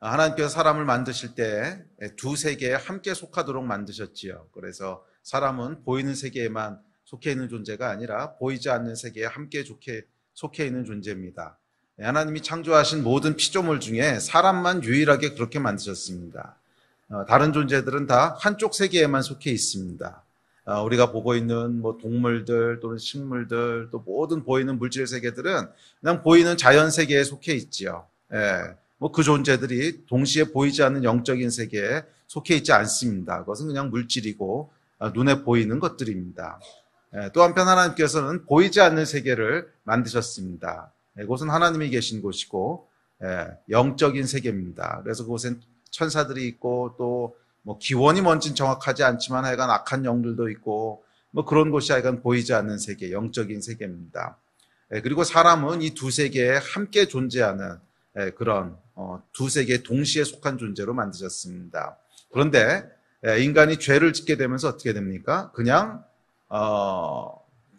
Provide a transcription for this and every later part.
하나님께서 사람을 만드실 때 두 세계에 함께 속하도록 만드셨지요. 그래서 사람은 보이는 세계에만 속해 있는 존재가 아니라 보이지 않는 세계에 함께 속해 있는 존재입니다. 하나님이 창조하신 모든 피조물 중에 사람만 유일하게 그렇게 만드셨습니다. 다른 존재들은 다 한쪽 세계에만 속해 있습니다. 우리가 보고 있는 동물들 또는 식물들 또 모든 보이는 물질 세계들은 그냥 보이는 자연 세계에 속해 있지요. 그 존재들이 동시에 보이지 않는 영적인 세계에 속해 있지 않습니다. 그것은 그냥 물질이고 눈에 보이는 것들입니다. 또 한편 하나님께서는 보이지 않는 세계를 만드셨습니다. 그곳은 하나님이 계신 곳이고 영적인 세계입니다. 그래서 그곳엔 천사들이 있고 또 기원이 뭔지는 정확하지 않지만 하여간 악한 영들도 있고 그런 곳이 하여간 보이지 않는 세계, 영적인 세계입니다. 그리고 사람은 이 두 세계에 함께 존재하는 그런 두 세계에 동시에 속한 존재로 만드셨습니다. 그런데 인간이 죄를 짓게 되면서 어떻게 됩니까? 그냥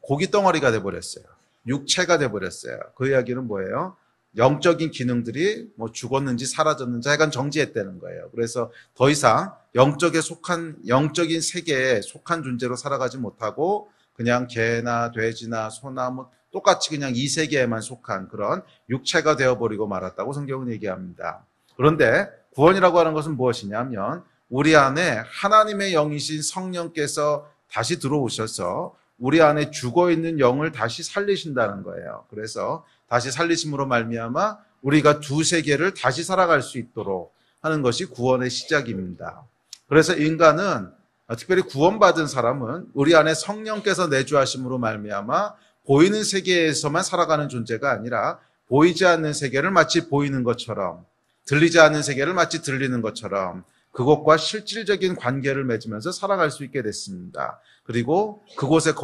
고기 덩어리가 돼버렸어요. 육체가 돼버렸어요. 그 이야기는 뭐예요? 영적인 기능들이 죽었는지 사라졌는지 하여간 정지했다는 거예요. 그래서 더 이상 영적인 세계에 속한 존재로 살아가지 못하고 그냥 개나 돼지나 소나 똑같이 그냥 이 세계에만 속한 그런 육체가 되어버리고 말았다고 성경은 얘기합니다. 그런데 구원이라고 하는 것은 무엇이냐면 우리 안에 하나님의 영이신 성령께서 다시 들어오셔서 우리 안에 죽어있는 영을 다시 살리신다는 거예요. 그래서 다시 살리심으로 말미암아 우리가 두 세계를 다시 살아갈 수 있도록 하는 것이 구원의 시작입니다. 그래서 인간은 특별히 구원받은 사람은 우리 안에 성령께서 내주하심으로 말미암아 보이는 세계에서만 살아가는 존재가 아니라 보이지 않는 세계를 마치 보이는 것처럼 들리지 않는 세계를 마치 들리는 것처럼 그것과 실질적인 관계를 맺으면서 살아갈 수 있게 됐습니다. 그리고 그곳에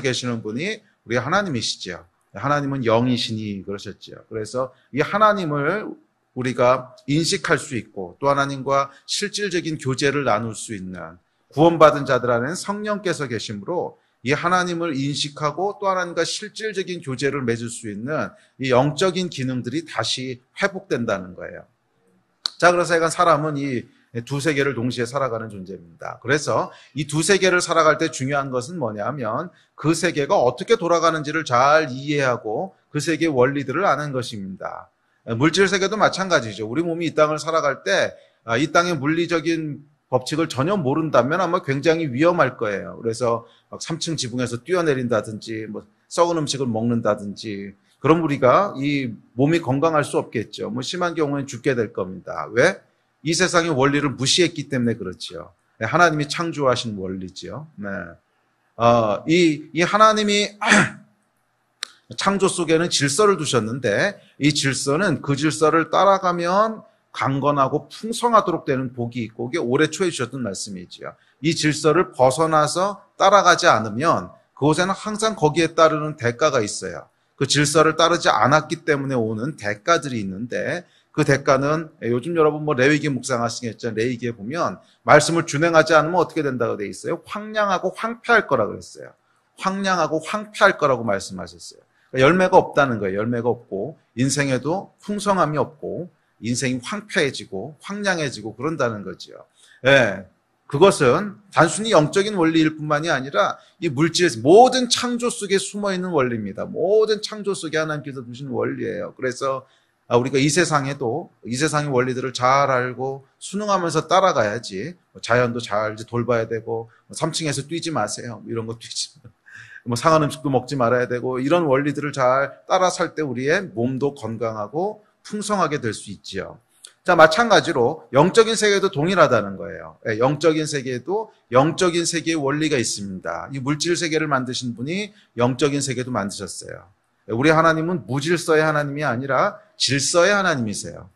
계시는 분이 우리 하나님이시죠. 하나님은 영이시니 그러셨죠. 그래서 이 하나님을 우리가 인식할 수 있고 또 하나님과 실질적인 교제를 나눌 수 있는 구원받은 자들 안에는 성령께서 계시므로 이 하나님을 인식하고 또 하나님과 실질적인 교제를 맺을 수 있는 이 영적인 기능들이 다시 회복된다는 거예요. 자, 그래서 약간 사람은 이 두 세계를 동시에 살아가는 존재입니다. 그래서 이 두 세계를 살아갈 때 중요한 것은 뭐냐면 그 세계가 어떻게 돌아가는지를 잘 이해하고 그 세계의 원리들을 아는 것입니다. 물질 세계도 마찬가지죠. 우리 몸이 이 땅을 살아갈 때 이 땅의 물리적인 법칙을 전혀 모른다면 아마 굉장히 위험할 거예요. 그래서 3층 지붕에서 뛰어내린다든지 썩은 음식을 먹는다든지 그럼 우리가 이 몸이 건강할 수 없겠죠. 심한 경우에는 죽게 될 겁니다. 왜? 이 세상의 원리를 무시했기 때문에 그렇지요. 하나님이 창조하신 원리지요. 네. 이 하나님이 창조 속에는 질서를 두셨는데 이 질서는 그 질서를 따라가면 강건하고 풍성하도록 되는 복이 있고 그게 올해 초에 주셨던 말씀이지요. 이 질서를 벗어나서 따라가지 않으면 그곳에는 항상 거기에 따르는 대가가 있어요. 그 질서를 따르지 않았기 때문에 오는 대가들이 있는데 그 대가는 요즘 여러분 레위기 묵상하시겠죠. 레위기에 보면 말씀을 준행하지 않으면 어떻게 된다고 돼 있어요? 황량하고 황폐할 거라고 그랬어요. 황량하고 황폐할 거라고 말씀하셨어요. 그러니까 열매가 없다는 거예요. 열매가 없고 인생에도 풍성함이 없고 인생이 황폐해지고 황량해지고 그런다는 거죠. 예. 그것은 단순히 영적인 원리일 뿐만이 아니라 이 물질에서 모든 창조 속에 숨어있는 원리입니다. 모든 창조 속에 하나님께서 두신 원리예요. 그래서 우리가 이 세상의 원리들을 잘 알고 순응하면서 따라가야지. 자연도 잘 돌봐야 되고 3층에서 뛰지 마세요. 이런 거 뛰지 상한 음식도 먹지 말아야 되고 이런 원리들을 잘 따라 살 때 우리의 몸도 건강하고 풍성하게 될 수 있지요. 자, 마찬가지로 영적인 세계도 동일하다는 거예요. 영적인 세계에도 영적인 세계의 원리가 있습니다. 이 물질 세계를 만드신 분이 영적인 세계도 만드셨어요. 우리 하나님은 무질서의 하나님이 아니라 질서의 하나님이세요.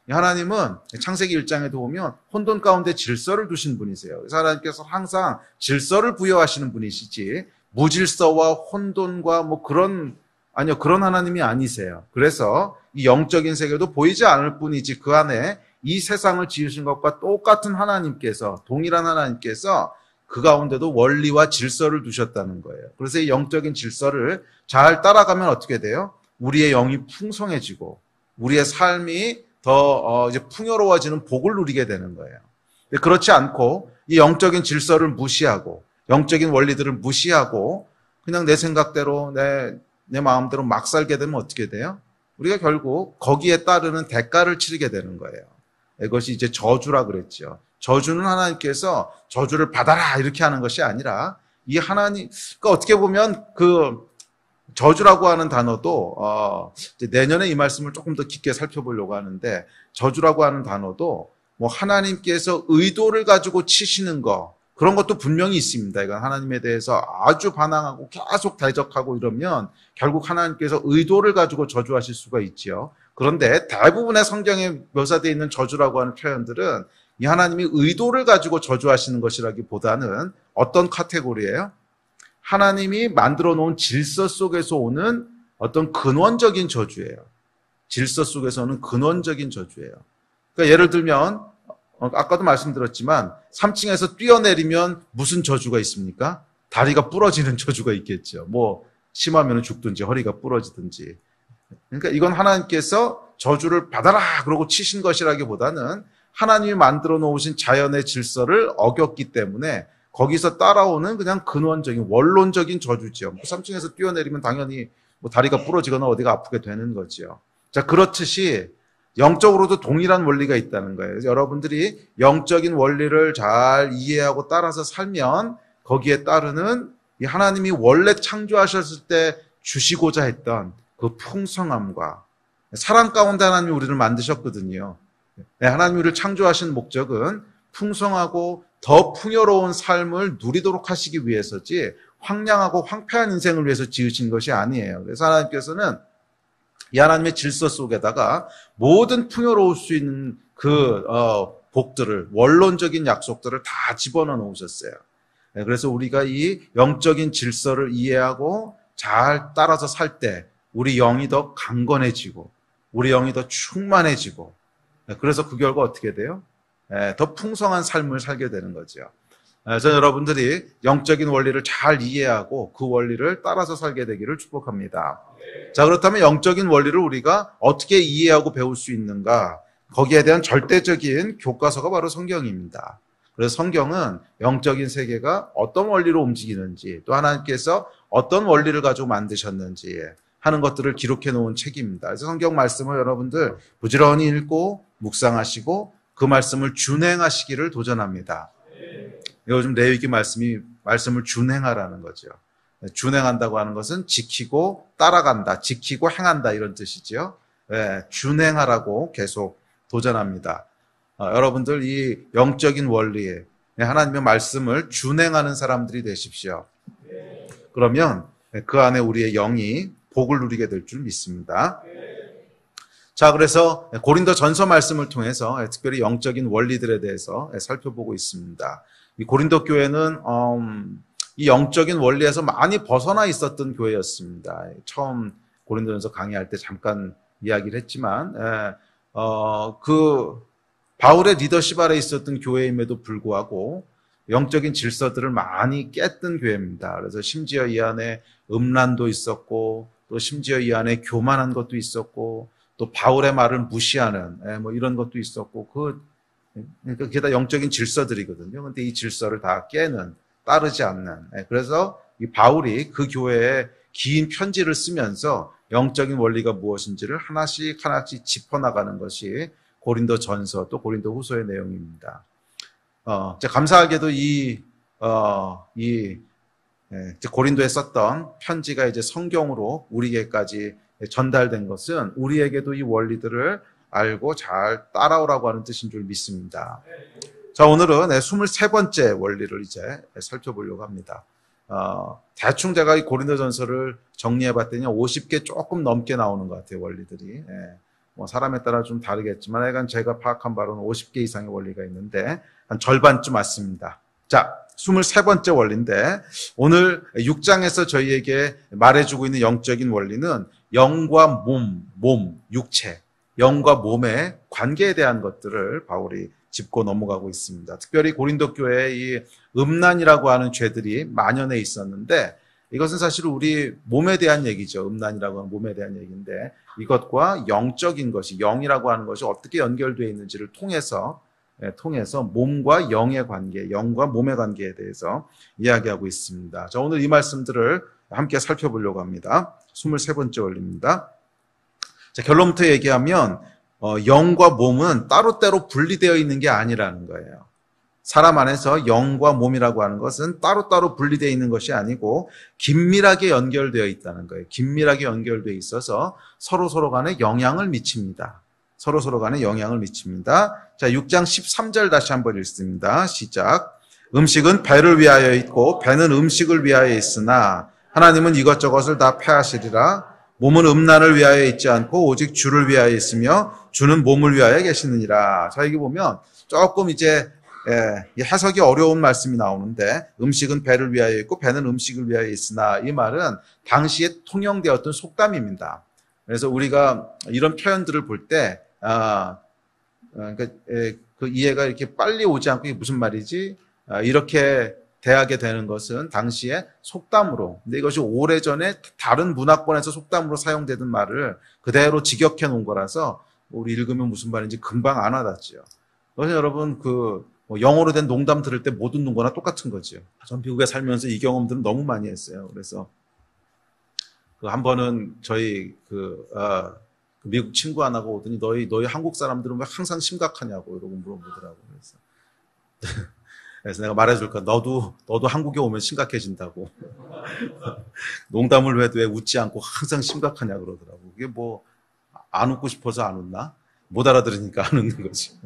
하나님은 창세기 1장에도 보면 혼돈 가운데 질서를 두신 분이세요. 그래서 하나님께서 항상 질서를 부여하시는 분이시지 무질서와 혼돈과 그런 하나님이 아니세요. 그래서 이 영적인 세계도 보이지 않을 뿐이지 그 안에 이 세상을 지으신 것과 똑같은 하나님께서 동일한 하나님께서 그 가운데도 원리와 질서를 두셨다는 거예요. 그래서 이 영적인 질서를 잘 따라가면 어떻게 돼요? 우리의 영이 풍성해지고 우리의 삶이 더 이제 풍요로워지는 복을 누리게 되는 거예요. 근데 그렇지 않고 이 영적인 질서를 무시하고 영적인 원리들을 무시하고 그냥 내 생각대로 내 마음대로 막 살게 되면 어떻게 돼요? 우리가 결국 거기에 따르는 대가를 치르게 되는 거예요. 이것이 이제 저주라 그랬죠. 저주는 하나님께서 저주를 받아라 이렇게 하는 것이 아니라 이 하나님, 그러니까 어떻게 보면 그 저주라고 하는 단어도 이제 내년에 이 말씀을 조금 더 깊게 살펴보려고 하는데 저주라고 하는 단어도 뭐 하나님께서 의도를 가지고 치시는 거 그런 것도 분명히 있습니다. 이건 하나님에 대해서 아주 반항하고 계속 대적하고 이러면 결국 하나님께서 의도를 가지고 저주하실 수가 있지요. 그런데 대부분의 성경에 묘사되어 있는 저주라고 하는 표현들은 이 하나님이 의도를 가지고 저주하시는 것이라기보다는 어떤 카테고리예요? 하나님이 만들어 놓은 질서 속에서 오는 어떤 근원적인 저주예요. 질서 속에서 오는 근원적인 저주예요. 그러니까 예를 들면 아까도 말씀드렸지만 3층에서 뛰어내리면 무슨 저주가 있습니까? 다리가 부러지는 저주가 있겠죠. 뭐 심하면 죽든지 허리가 부러지든지. 그러니까 이건 하나님께서 저주를 받아라 그러고 치신 것이라기보다는 하나님이 만들어 놓으신 자연의 질서를 어겼기 때문에 거기서 따라오는 그냥 근원적인 원론적인 저주죠. 3층에서 뛰어내리면 당연히 뭐 다리가 부러지거나 어디가 아프게 되는 거죠. 자, 그렇듯이 영적으로도 동일한 원리가 있다는 거예요. 그래서 여러분들이 영적인 원리를 잘 이해하고 따라서 살면 거기에 따르는 이 하나님이 원래 창조하셨을 때 주시고자 했던 그 풍성함과 사랑 가운데 하나님이 우리를 만드셨거든요. 하나님이 우리를 창조하신 목적은 풍성하고 더 풍요로운 삶을 누리도록 하시기 위해서지 황량하고 황폐한 인생을 위해서 지으신 것이 아니에요. 그래서 하나님께서는 이 하나님의 질서 속에다가 모든 풍요로울 수 있는 그 복들을 원론적인 약속들을 다 집어넣어 놓으셨어요. 그래서 우리가 이 영적인 질서를 이해하고 잘 따라서 살 때 우리 영이 더 강건해지고 우리 영이 더 충만해지고 그래서 그 결과 어떻게 돼요? 더 풍성한 삶을 살게 되는 거죠. 그래서 여러분들이 영적인 원리를 잘 이해하고 그 원리를 따라서 살게 되기를 축복합니다. 자, 그렇다면 영적인 원리를 우리가 어떻게 이해하고 배울 수 있는가? 거기에 대한 절대적인 교과서가 바로 성경입니다. 그래서 성경은 영적인 세계가 어떤 원리로 움직이는지 또 하나님께서 어떤 원리를 가지고 만드셨는지 하는 것들을 기록해 놓은 책입니다. 그래서 성경 말씀을 여러분들 부지런히 읽고 묵상하시고 그 말씀을 준행하시기를 도전합니다. 요즘 레위기 말씀을 준행하라는 거죠. 준행한다고 하는 것은 지키고 따라간다, 지키고 행한다 이런 뜻이죠. 준행하라고 계속 도전합니다. 여러분들 이 영적인 원리에 하나님의 말씀을 준행하는 사람들이 되십시오. 그러면 그 안에 우리의 영이 복을 누리게 될 줄 믿습니다. 자, 그래서 고린도 전서 말씀을 통해서 특별히 영적인 원리들에 대해서 살펴보고 있습니다. 이 고린도 교회는 이 영적인 원리에서 많이 벗어나 있었던 교회였습니다. 처음 고린도전서 강의할 때 잠깐 이야기를 했지만 그 바울의 리더십 아래 있었던 교회임에도 불구하고 영적인 질서들을 많이 깼던 교회입니다. 그래서 심지어 이 안에 음란도 있었고 또 심지어 이 안에 교만한 것도 있었고 또 바울의 말을 무시하는 뭐 이런 것도 있었고 그러니까 그게 다 영적인 질서들이거든요. 근데 이 질서를 다 깨는 따르지 않는 그래서 이 바울이 그 교회에 긴 편지를 쓰면서 영적인 원리가 무엇인지를 하나씩 짚어나가는 것이 고린도 전서 또 고린도 후서의 내용입니다. 감사하게도 고린도에 썼던 편지가 이제 성경으로 우리에게까지 전달된 것은 우리에게도 이 원리들을 알고 잘 따라오라고 하는 뜻인 줄 믿습니다. 자, 오늘은 23번째 원리를 이제 살펴보려고 합니다. 대충 제가 이 고린도전서를 정리해 봤더니 50개 조금 넘게 나오는 것 같아요, 원리들이. 뭐 사람에 따라 좀 다르겠지만 약간 제가 파악한 바로는 50개 이상의 원리가 있는데 한 절반쯤 왔습니다. 자, 23번째 원리인데 오늘 6장에서 저희에게 말해주고 있는 영적인 원리는 영과 몸, 육체, 영과 몸의 관계에 대한 것들을 바울이 짚고 넘어가고 있습니다. 특별히 고린도 교회에 이 음란이라고 하는 죄들이 만연해 있었는데 이것은 사실 우리 몸에 대한 얘기죠. 음란이라고 하는 몸에 대한 얘기인데 이것과 영적인 것이 영이라고 하는 것이 어떻게 연결되어 있는지를 통해서 몸과 영의 관계, 영과 몸의 관계에 대해서 이야기하고 있습니다. 자, 오늘 이 말씀들을 함께 살펴보려고 합니다. 23번째 원리입니다. 자, 결론부터 얘기하면 영과 몸은 따로따로 분리되어 있는 게 아니라는 거예요. 사람 안에서 영과 몸이라고 하는 것은 따로따로 분리되어 있는 것이 아니고 긴밀하게 연결되어 있다는 거예요. 긴밀하게 연결되어 있어서 서로 간에 영향을 미칩니다. 서로 간에 영향을 미칩니다. 자, 6장 13절 다시 한번 읽습니다. 시작. 음식은 배를 위하여 있고 배는 음식을 위하여 있으나 하나님은 이것저것을 다 패하시리라. 몸은 음란을 위하여 있지 않고 오직 주를 위하여 있으며 주는 몸을 위하여 계시느니라. 자, 여기 보면 조금 이제 해석이 어려운 말씀이 나오는데 음식은 배를 위하여 있고 배는 음식을 위하여 있으나 이 말은 당시에 통용되었던 속담입니다. 그래서 우리가 이런 표현들을 볼 때 그러니까 그 이해가 이렇게 빨리 오지 않고 이게 무슨 말이지? 이렇게 대하게 되는 것은 당시에 속담으로, 근데 이것이 오래전에 다른 문화권에서 속담으로 사용되던 말을 그대로 직역해 놓은 거라서 우리 읽으면 무슨 말인지 금방 안 와닿지요. 그래서 여러분 영어로 된 농담 들을 때 못 웃는 거나 똑같은 거죠. 전 미국에 살면서 이 경험들은 너무 많이 했어요. 그래서 한 번은 저희 미국 친구 하나가 오더니 너희 한국 사람들은 왜 항상 심각하냐고 이러고 물어보더라고. 그래서 내가 말해줄까? 너도 한국에 오면 심각해진다고. 농담을 해도 왜 웃지 않고 항상 심각하냐 그러더라고. 그게 뭐 안 웃고 싶어서 안 웃나? 못 알아들으니까 안 웃는 거지.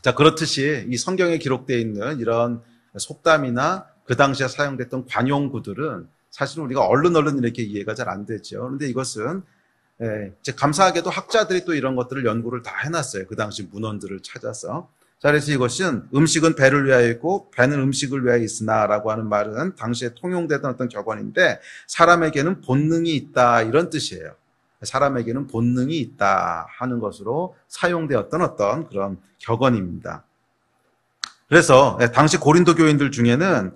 자, 그렇듯이 이 성경에 기록되어 있는 이런 속담이나 그 당시에 사용됐던 관용구들은 사실 우리가 얼른 이렇게 이해가 잘 안 되죠. 그런데 이것은 이제 감사하게도 학자들이 또 이런 것들을 연구를 다 해놨어요. 그 당시 문헌들을 찾아서. 자, 그래서 이것은 음식은 배를 위하여 있고 배는 음식을 위하여 있으나 라고 하는 말은 당시에 통용되던 어떤 격언인데 사람에게는 본능이 있다 이런 뜻이에요. 사람에게는 본능이 있다 하는 것으로 사용되었던 어떤 그런 격언입니다. 그래서 당시 고린도 교인들 중에는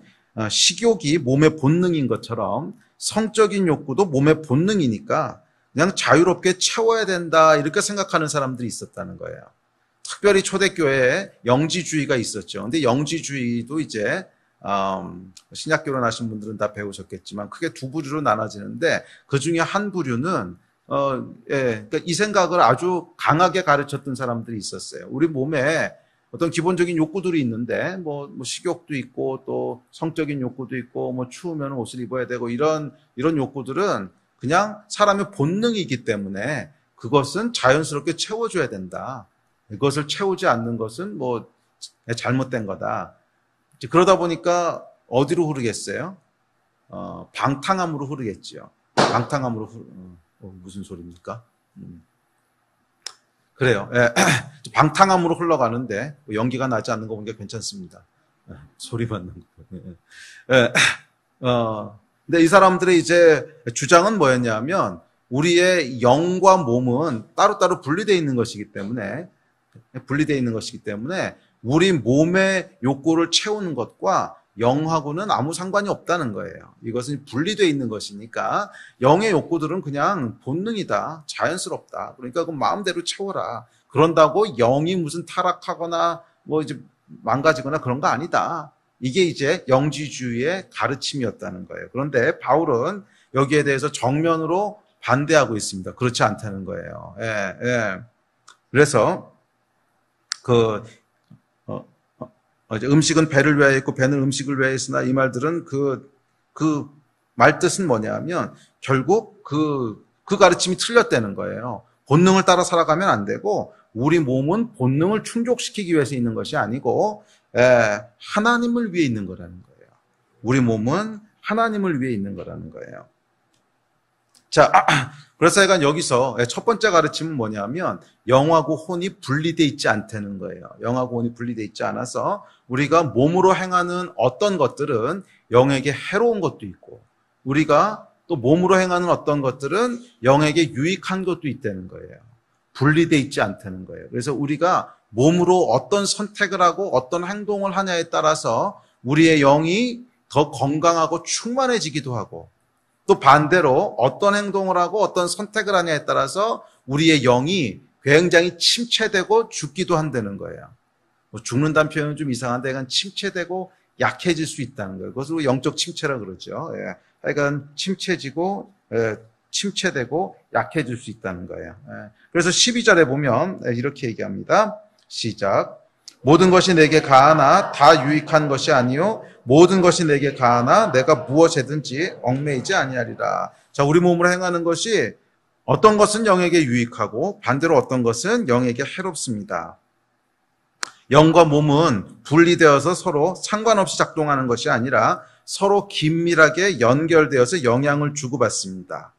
식욕이 몸의 본능인 것처럼 성적인 욕구도 몸의 본능이니까 그냥 자유롭게 채워야 된다 이렇게 생각하는 사람들이 있었다는 거예요. 특별히 초대교회에 영지주의가 있었죠. 근데 영지주의도 이제 신약 결혼하신 분들은 다 배우셨겠지만 크게 두 부류로 나눠지는데 그 중에 한 부류는 그러니까 이 생각을 아주 강하게 가르쳤던 사람들이 있었어요. 우리 몸에 어떤 기본적인 욕구들이 있는데 뭐 식욕도 있고 또 성적인 욕구도 있고 뭐 추우면 옷을 입어야 되고 이런 욕구들은 그냥 사람의 본능이기 때문에 그것은 자연스럽게 채워줘야 된다. 이것을 채우지 않는 것은 뭐 잘못된 거다. 그러다 보니까 어디로 흐르겠어요? 방탕함으로 흐르겠지요. 방탕함으로 무슨 소리입니까? 그래요. 방탕함으로 흘러가는데 연기가 나지 않는 거 보니까 괜찮습니다. 소리 받는 거. 근데 이 사람들의 이제 주장은 뭐였냐면 우리의 영과 몸은 따로따로 분리되어 있는 것이기 때문에 우리 몸의 욕구를 채우는 것과 영하고는 아무 상관이 없다는 거예요. 이것은 분리되어 있는 것이니까 영의 욕구들은 그냥 본능이다. 자연스럽다. 그러니까 그 마음대로 채워라. 그런다고 영이 무슨 타락하거나 뭐 이제 망가지거나 그런 거 아니다. 이게 이제 영지주의의 가르침이었다는 거예요. 그런데 바울은 여기에 대해서 정면으로 반대하고 있습니다. 그렇지 않다는 거예요. 그래서 음식은 배를 위하여 있고 배는 음식을 위하여 있으나 이 말들은 그 말 뜻은 뭐냐면 결국 그 가르침이 틀렸다는 거예요. 본능을 따라 살아가면 안 되고 우리 몸은 본능을 충족시키기 위해서 있는 것이 아니고 하나님을 위해 있는 거라는 거예요. 우리 몸은 하나님을 위해 있는 거라는 거예요. 자, 그래서 약간 여기서 첫 번째 가르침은 뭐냐면 영하고 혼이 분리되어 있지 않다는 거예요. 영하고 혼이 분리되어 있지 않아서 우리가 몸으로 행하는 어떤 것들은 영에게 해로운 것도 있고 우리가 또 몸으로 행하는 어떤 것들은 영에게 유익한 것도 있다는 거예요. 분리되어 있지 않다는 거예요. 그래서 우리가 몸으로 어떤 선택을 하고 어떤 행동을 하냐에 따라서 우리의 영이 더 건강하고 충만해지기도 하고, 또 반대로 어떤 행동을 하고 어떤 선택을 하냐에 따라서 우리의 영이 굉장히 침체되고 죽기도 한다는 거예요. 뭐 죽는다는 표현은 좀 이상한데, 약간 침체되고 약해질 수 있다는 거예요. 그것을 영적 침체라 그러죠. 예. 하여간 침체지고, 침체되고 약해질 수 있다는 거예요. 예. 그래서 12절에 보면 이렇게 얘기합니다. 시작. 모든 것이 내게 가하나 다 유익한 것이 아니요 모든 것이 내게 가하나 내가 무엇이든지 얽매이지 아니하리라. 자, 우리 몸으로 행하는 것이 어떤 것은 영에게 유익하고 반대로 어떤 것은 영에게 해롭습니다. 영과 몸은 분리되어서 서로 상관없이 작동하는 것이 아니라 서로 긴밀하게 연결되어서 영향을 주고받습니다.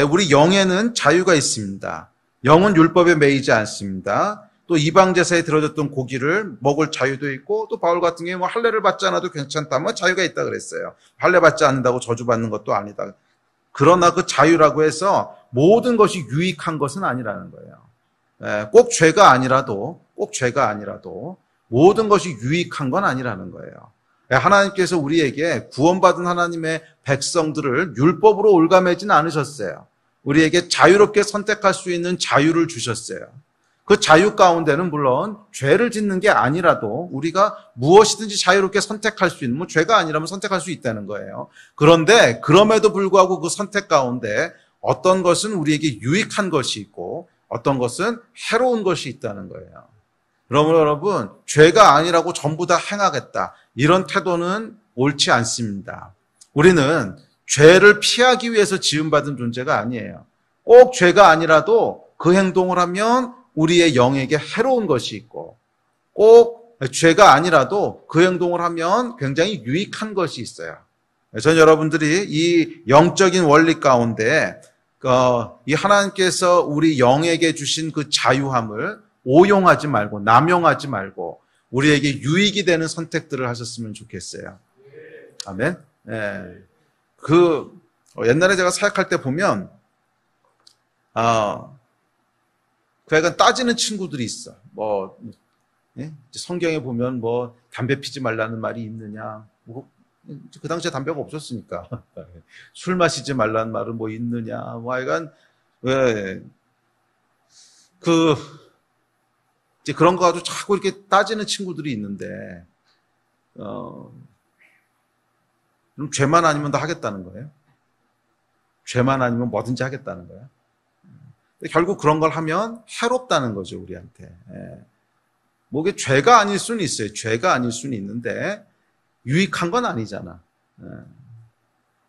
우리 영에는 자유가 있습니다. 영은 율법에 매이지 않습니다. 또 이방 제사에 들어졌던 고기를 먹을 자유도 있고, 또 바울 같은 경우에 뭐 할례를 받지 않아도 괜찮다면 자유가 있다 그랬어요. 할례 받지 않는다고 저주받는 것도 아니다. 그러나 그 자유라고 해서 모든 것이 유익한 것은 아니라는 거예요. 꼭 죄가 아니라도 모든 것이 유익한 건 아니라는 거예요. 하나님께서 우리에게 구원받은 하나님의 백성들을 율법으로 올가매진 않으셨어요. 우리에게 자유롭게 선택할 수 있는 자유를 주셨어요. 그 자유 가운데는 물론 죄를 짓는 게 아니라도 우리가 무엇이든지 자유롭게 선택할 수 있는, 뭐 죄가 아니라면 선택할 수 있다는 거예요. 그런데 그럼에도 불구하고 그 선택 가운데 어떤 것은 우리에게 유익한 것이 있고 어떤 것은 해로운 것이 있다는 거예요. 그러면 여러분, 죄가 아니라고 전부 다 행하겠다, 이런 태도는 옳지 않습니다. 우리는 죄를 피하기 위해서 지음받은 존재가 아니에요. 꼭 죄가 아니라도 그 행동을 하면 우리의 영에게 해로운 것이 있고, 꼭 죄가 아니라도 그 행동을 하면 굉장히 유익한 것이 있어요. 전 여러분들이 이 영적인 원리 가운데 이 하나님께서 우리 영에게 주신 그 자유함을 오용하지 말고 남용하지 말고 우리에게 유익이 되는 선택들을 하셨으면 좋겠어요. 아멘. 네. 옛날에 제가 사역할 때 보면 그 약간 따지는 친구들이 있어. 성경에 보면 담배 피지 말라는 말이 있느냐. 그 당시에 담배가 없었으니까. 술 마시지 말라는 말은 있느냐. 하여간, 이제 그런 거 가지고 자꾸 이렇게 따지는 친구들이 있는데, 그럼 죄만 아니면 다 하겠다는 거예요? 죄만 아니면 뭐든지 하겠다는 거예요? 결국 그런 걸 하면 해롭다는 거죠, 우리한테. 이게 죄가 아닐 수는 있어요. 죄가 아닐 수는 있는데 유익한 건 아니잖아.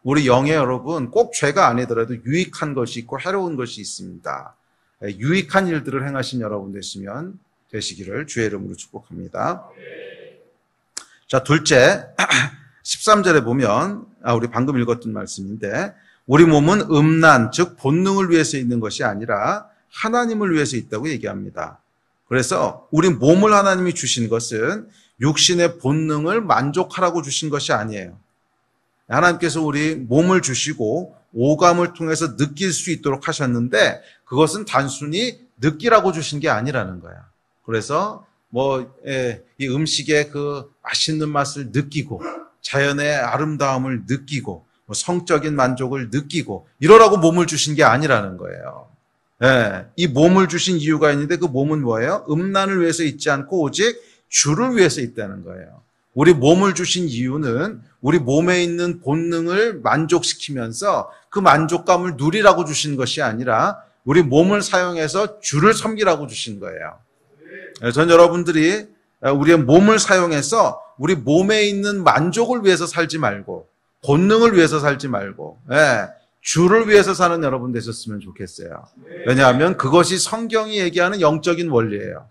우리 영의 여러분, 꼭 죄가 아니더라도 유익한 것이 있고 해로운 것이 있습니다. 유익한 일들을 행하신 여러분 되시기를 주의 이름으로 축복합니다. 자, 둘째, 13절에 보면 우리 방금 읽었던 말씀인데, 우리 몸은 음란, 즉 본능을 위해서 있는 것이 아니라 하나님을 위해서 있다고 얘기합니다. 그래서 우리 몸을 하나님이 주신 것은 육신의 본능을 만족하라고 주신 것이 아니에요. 하나님께서 우리 몸을 주시고 오감을 통해서 느낄 수 있도록 하셨는데 그것은 단순히 느끼라고 주신 게 아니라는 거야. 그래서 이 음식의 그 맛있는 맛을 느끼고 자연의 아름다움을 느끼고 성적인 만족을 느끼고 이러라고 몸을 주신 게 아니라는 거예요. 이 몸을 주신 이유가 있는데 그 몸은 뭐예요? 음란을 위해서 있지 않고 오직 주를 위해서 있다는 거예요. 우리 몸을 주신 이유는 우리 몸에 있는 본능을 만족시키면서 그 만족감을 누리라고 주신 것이 아니라 우리 몸을 사용해서 주를 섬기라고 주신 거예요. 전 여러분들이 우리의 몸을 사용해서 우리 몸에 있는 만족을 위해서 살지 말고 본능을 위해서 살지 말고 주를 위해서 사는 여러분 되셨으면 좋겠어요. 왜냐하면 그것이 성경이 얘기하는 영적인 원리예요.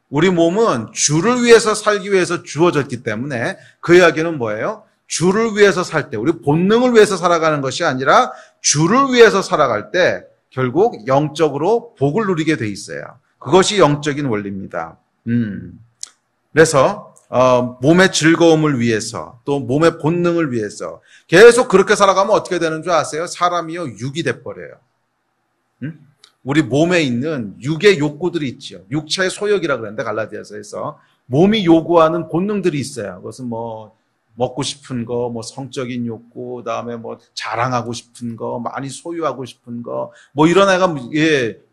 우리 몸은 주를 위해서 살기 위해서 주어졌기 때문에 그 이야기는 뭐예요? 주를 위해서 살 때, 우리 본능을 위해서 살아가는 것이 아니라 주를 위해서 살아갈 때 결국 영적으로 복을 누리게 돼 있어요. 그것이 영적인 원리입니다. 그래서 몸의 즐거움을 위해서 또 몸의 본능을 위해서 계속 그렇게 살아가면 어떻게 되는 줄 아세요? 사람이요 육이 돼버려요. 우리 몸에 있는 육의 욕구들이 있죠. 육체의 소욕이라고 그러는데 갈라디아서에서 몸이 요구하는 본능들이 있어요. 그것은 먹고 싶은 거, 뭐 성적인 욕구, 그다음에 뭐 자랑하고 싶은 거, 많이 소유하고 싶은 거, 뭐 이런 애가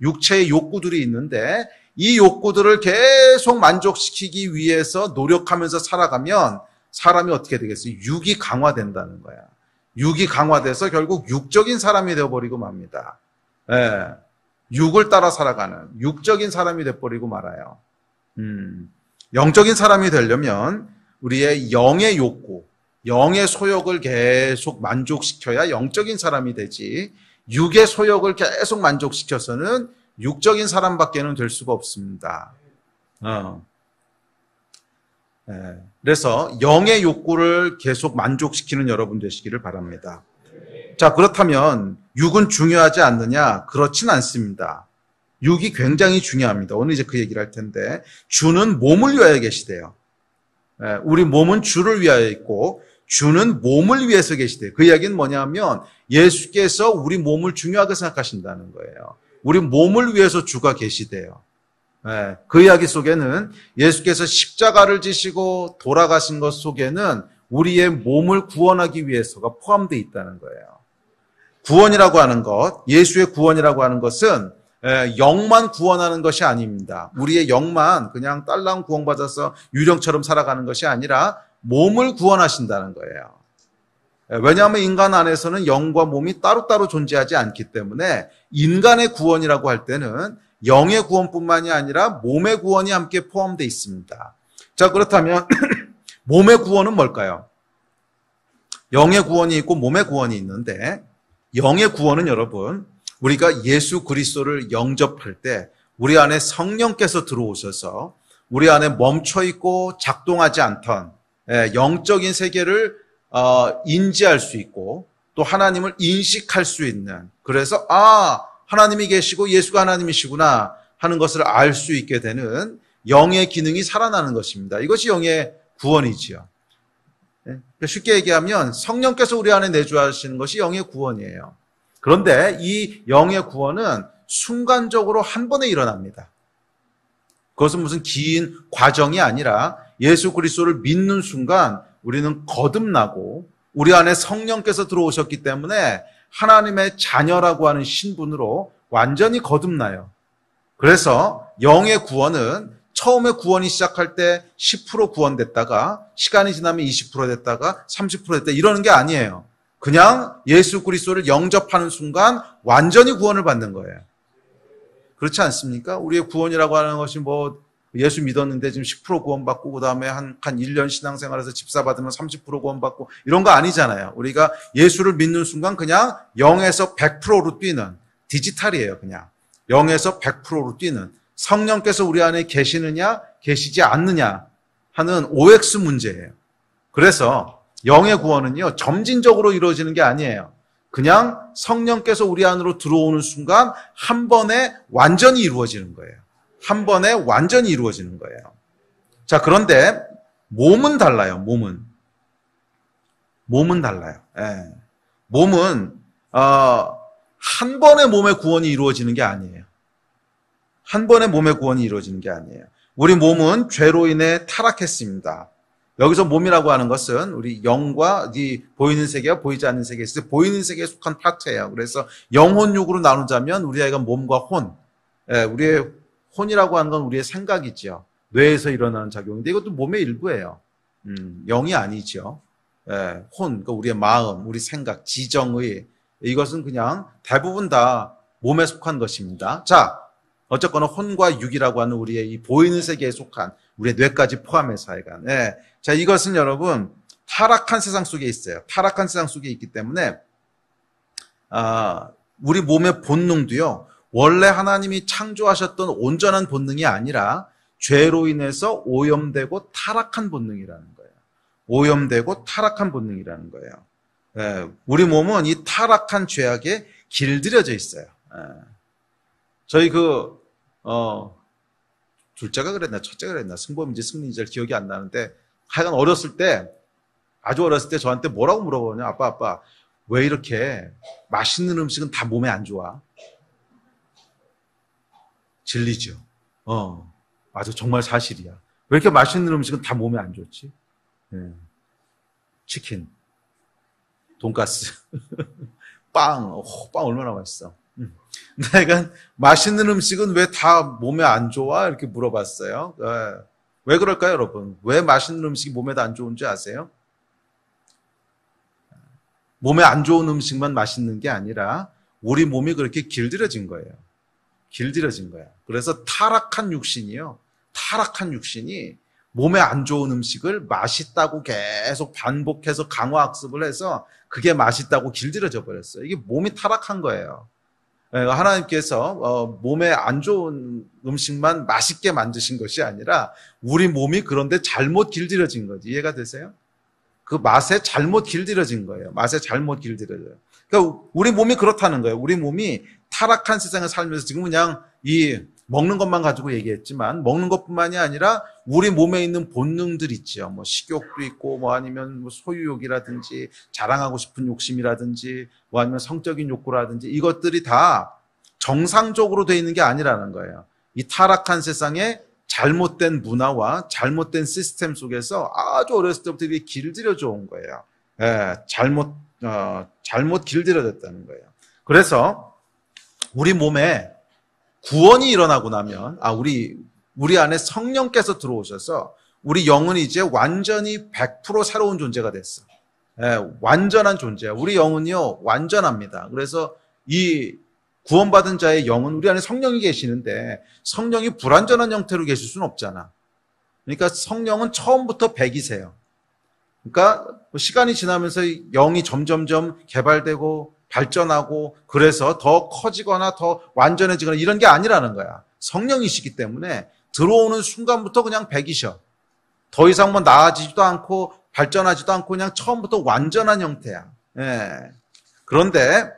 육체의 욕구들이 있는데 이 욕구들을 계속 만족시키기 위해서 노력하면서 살아가면 사람이 어떻게 되겠어요? 육이 강화된다는 거야. 육이 강화돼서 결국 육적인 사람이 되어버리고 맙니다. 예. 육을 따라 살아가는 육적인 사람이 되어버리고 말아요. 영적인 사람이 되려면 우리의 영의 욕구, 영의 소욕을 계속 만족시켜야 영적인 사람이 되지, 육의 소욕을 계속 만족시켜서는 육적인 사람밖에는 될 수가 없습니다. 그래서 영의 욕구를 계속 만족시키는 여러분 되시기를 바랍니다. 자, 그렇다면 육은 중요하지 않느냐? 그렇진 않습니다. 육이 굉장히 중요합니다. 오늘 이제 그 얘기를 할 텐데, 주는 몸을 위하여 계시대요. 우리 몸은 주를 위하여 있고 주는 몸을 위해서 계시대요. 그 이야기는 뭐냐면 예수께서 우리 몸을 중요하게 생각하신다는 거예요. 우리 몸을 위해서 주가 계시대요. 그 이야기 속에는 예수께서 십자가를 지시고 돌아가신 것 속에는 우리의 몸을 구원하기 위해서가 포함되어 있다는 거예요. 구원이라고 하는 것, 예수의 구원이라고 하는 것은 영만 구원하는 것이 아닙니다. 우리의 영만 그냥 딸랑 구원받아서 유령처럼 살아가는 것이 아니라 몸을 구원하신다는 거예요. 왜냐하면 인간 안에서는 영과 몸이 따로따로 존재하지 않기 때문에 인간의 구원이라고 할 때는 영의 구원뿐만이 아니라 몸의 구원이 함께 포함되어 있습니다. 자, 그렇다면 몸의 구원은 뭘까요? 영의 구원이 있고 몸의 구원이 있는데 영의 구원은 여러분, 우리가 예수 그리스도를 영접할 때 우리 안에 성령께서 들어오셔서 우리 안에 멈춰있고 작동하지 않던 영적인 세계를 인지할 수 있고 또 하나님을 인식할 수 있는, 그래서 하나님이 계시고 예수가 하나님이시구나 하는 것을 알 수 있게 되는 영의 기능이 살아나는 것입니다. 이것이 영의 구원이지요. 쉽게 얘기하면 성령께서 우리 안에 내주하시는 것이 영의 구원이에요. 그런데 이 영의 구원은 순간적으로 한 번에 일어납니다. 그것은 무슨 긴 과정이 아니라 예수 그리스도를 믿는 순간 우리는 거듭나고 우리 안에 성령께서 들어오셨기 때문에 하나님의 자녀라고 하는 신분으로 완전히 거듭나요. 그래서 영의 구원은 처음에 구원이 시작할 때 10% 구원됐다가 시간이 지나면 20% 됐다가 30% 됐다 이러는 게 아니에요. 그냥 예수 그리스도를 영접하는 순간 완전히 구원을 받는 거예요. 그렇지 않습니까? 우리의 구원이라고 하는 것이 뭐 예수 믿었는데 지금 10% 구원받고 그다음에 한 1년 신앙생활에서 집사 받으면 30% 구원받고 이런 거 아니잖아요. 우리가 예수를 믿는 순간 그냥 0에서 100%로 뛰는 디지털이에요. 그냥 0에서 100%로 뛰는, 성령께서 우리 안에 계시느냐 계시지 않느냐 하는 OX 문제예요. 그래서 영의 구원은요 점진적으로 이루어지는 게 아니에요. 그냥 성령께서 우리 안으로 들어오는 순간 한 번에 완전히 이루어지는 거예요. 한 번에 완전히 이루어지는 거예요. 자, 그런데 몸은 달라요. 몸은 달라요. 몸은 한 번에 몸의 구원이 이루어지는 게 아니에요. 한 번에 몸의 구원이 이루어지는 게 아니에요. 우리 몸은 죄로 인해 타락했습니다. 여기서 몸이라고 하는 것은 우리 영과 이 보이는 세계와 보이지 않는 세계에 있어요. 보이는 세계에 속한 파트예요. 그래서 영혼 육으로 나누자면 우리 아이가 몸과 혼, 우리의 혼이라고 하는 건 우리의 생각이죠. 뇌에서 일어나는 작용인데 이것도 몸의 일부예요. 영이 아니죠. 혼, 그러니까 우리의 마음, 우리 생각, 지정의, 이것은 그냥 대부분 다 몸에 속한 것입니다. 자, 어쨌거나 혼과 육이라고 하는 우리의 이 보이는 세계에 속한 우리의 뇌까지 포함해서 하여간. 자, 이것은 여러분 타락한 세상 속에 있어요. 타락한 세상 속에 있기 때문에 우리 몸의 본능도요, 원래 하나님이 창조하셨던 온전한 본능이 아니라 죄로 인해서 오염되고 타락한 본능이라는 거예요. 오염되고 타락한 본능이라는 거예요. 우리 몸은 이 타락한 죄악에 길들여져 있어요. 저희 둘째가 그랬나 첫째가 그랬나 승범인지 승리인지 기억이 안 나는데 하여간 아주 어렸을 때 저한테 뭐라고 물어보냐. 아빠 왜 이렇게 맛있는 음식은 다 몸에 안 좋아? 진리죠. 맞아, 정말 사실이야. 왜 이렇게 맛있는 음식은 다 몸에 안 좋지? 치킨, 돈가스, 빵, 빵 얼마나 맛있어. 내가 맛있는 음식은 왜 다 몸에 안 좋아? 이렇게 물어봤어요. 왜 그럴까요, 여러분? 왜 맛있는 음식이 몸에도 안 좋은지 아세요? 몸에 안 좋은 음식만 맛있는 게 아니라 우리 몸이 그렇게 길들여진 거예요. 길들여진 거야. 그래서 타락한 육신이요. 타락한 육신이 몸에 안 좋은 음식을 맛있다고 계속 반복해서 강화학습을 해서 그게 맛있다고 길들여져 버렸어요. 이게 몸이 타락한 거예요. 하나님께서 몸에 안 좋은 음식만 맛있게 만드신 것이 아니라 우리 몸이 그런데 잘못 길들여진 거지. 이해가 되세요? 그 맛에 잘못 길들여진 거예요. 맛에 잘못 길들여져요. 그러니까 우리 몸이 그렇다는 거예요. 우리 몸이 타락한 세상을 살면서 지금 그냥 이 먹는 것만 가지고 얘기했지만 먹는 것뿐만이 아니라 우리 몸에 있는 본능들 있죠. 뭐 식욕도 있고 뭐 아니면 뭐 소유욕이라든지 자랑하고 싶은 욕심이라든지 뭐 아니면 성적인 욕구라든지 이것들이 다 정상적으로 돼 있는 게 아니라는 거예요. 이 타락한 세상에 잘못된 문화와 잘못된 시스템 속에서 아주 어렸을 때부터 이게 길들여져 온 거예요. 잘못 길들여졌다는 거예요. 그래서 우리 몸에 구원이 일어나고 나면 우리 안에 성령께서 들어오셔서 우리 영은 이제 완전히 100% 새로운 존재가 됐어. 완전한 존재야. 우리 영은요 완전합니다. 그래서 이 구원받은 자의 영은 우리 안에 성령이 계시는데 성령이 불완전한 형태로 계실 수는 없잖아. 그러니까 성령은 처음부터 100이세요. 그러니까 시간이 지나면서 영이 점점점 개발되고 발전하고 그래서 더 커지거나 더 완전해지거나 이런 게 아니라는 거야. 성령이시기 때문에 들어오는 순간부터 그냥 100이셔. 더 이상 뭐 나아지지도 않고 발전하지도 않고 그냥 처음부터 완전한 형태야. 그런데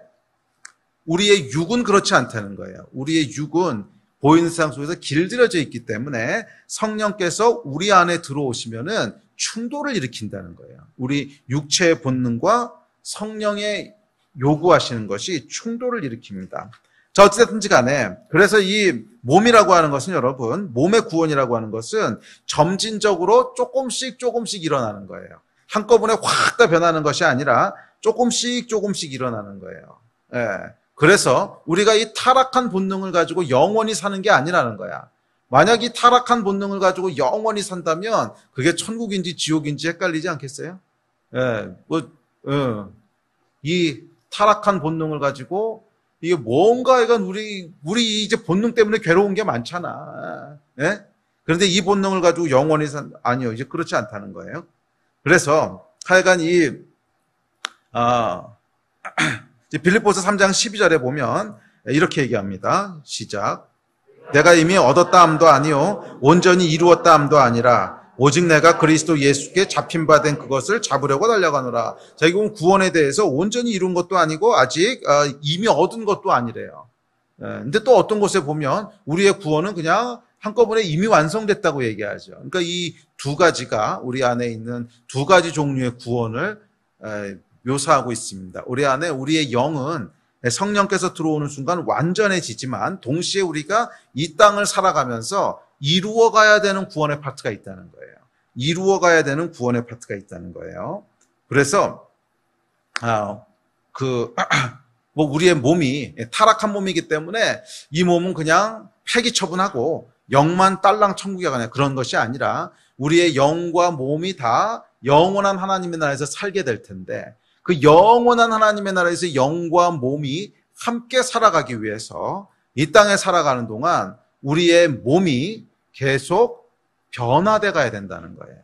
우리의 육은 그렇지 않다는 거예요. 우리의 육은 보이는 세상 속에서 길들여져 있기 때문에 성령께서 우리 안에 들어오시면은 충돌을 일으킨다는 거예요. 우리 육체의 본능과 성령의 요구하시는 것이 충돌을 일으킵니다. 자, 어찌됐든지 간에 그래서 이 몸이라고 하는 것은 여러분 몸의 구원이라고 하는 것은 점진적으로 조금씩 일어나는 거예요. 한꺼번에 확 다 변하는 것이 아니라 조금씩 일어나는 거예요. 그래서 우리가 이 타락한 본능을 가지고 영원히 사는 게 아니라는 거야. 만약 이 타락한 본능을 가지고 영원히 산다면 그게 천국인지 지옥인지 헷갈리지 않겠어요? 이 타락한 본능을 가지고 이게 뭔가 이건 우리 이제 본능 때문에 괴로운 게 많잖아. 그런데 이 본능을 가지고 영원히 아니요. 이제 그렇지 않다는 거예요. 그래서 하여간 빌립보서 3장 12절에 보면 이렇게 얘기합니다. 시작. 내가 이미 얻었다 함도 아니요 온전히 이루었다 함도 아니라 오직 내가 그리스도 예수께 잡힌 바 된 그것을 잡으려고 달려가노라. 자, 이건 구원에 대해서 온전히 이룬 것도 아니고 아직 이미 얻은 것도 아니래요. 근데 또 어떤 곳에 보면 우리의 구원은 그냥 한꺼번에 이미 완성됐다고 얘기하죠. 그러니까 이 두 가지가 우리 안에 있는 두 가지 종류의 구원을 묘사하고 있습니다. 우리 안에 우리의 영은 성령께서 들어오는 순간 완전해지지만 동시에 우리가 이 땅을 살아가면서 이루어가야 되는 구원의 파트가 있다는 거예요. 이루어가야 되는 구원의 파트가 있다는 거예요. 그래서 우리의 몸이 타락한 몸이기 때문에 이 몸은 그냥 폐기 처분하고 영만 딸랑 천국에 가냐 그런 것이 아니라 우리의 영과 몸이 다 영원한 하나님의 나라에서 살게 될 텐데 그 영원한 하나님의 나라에서 영과 몸이 함께 살아가기 위해서 이 땅에 살아가는 동안 우리의 몸이 계속 변화돼 가야 된다는 거예요.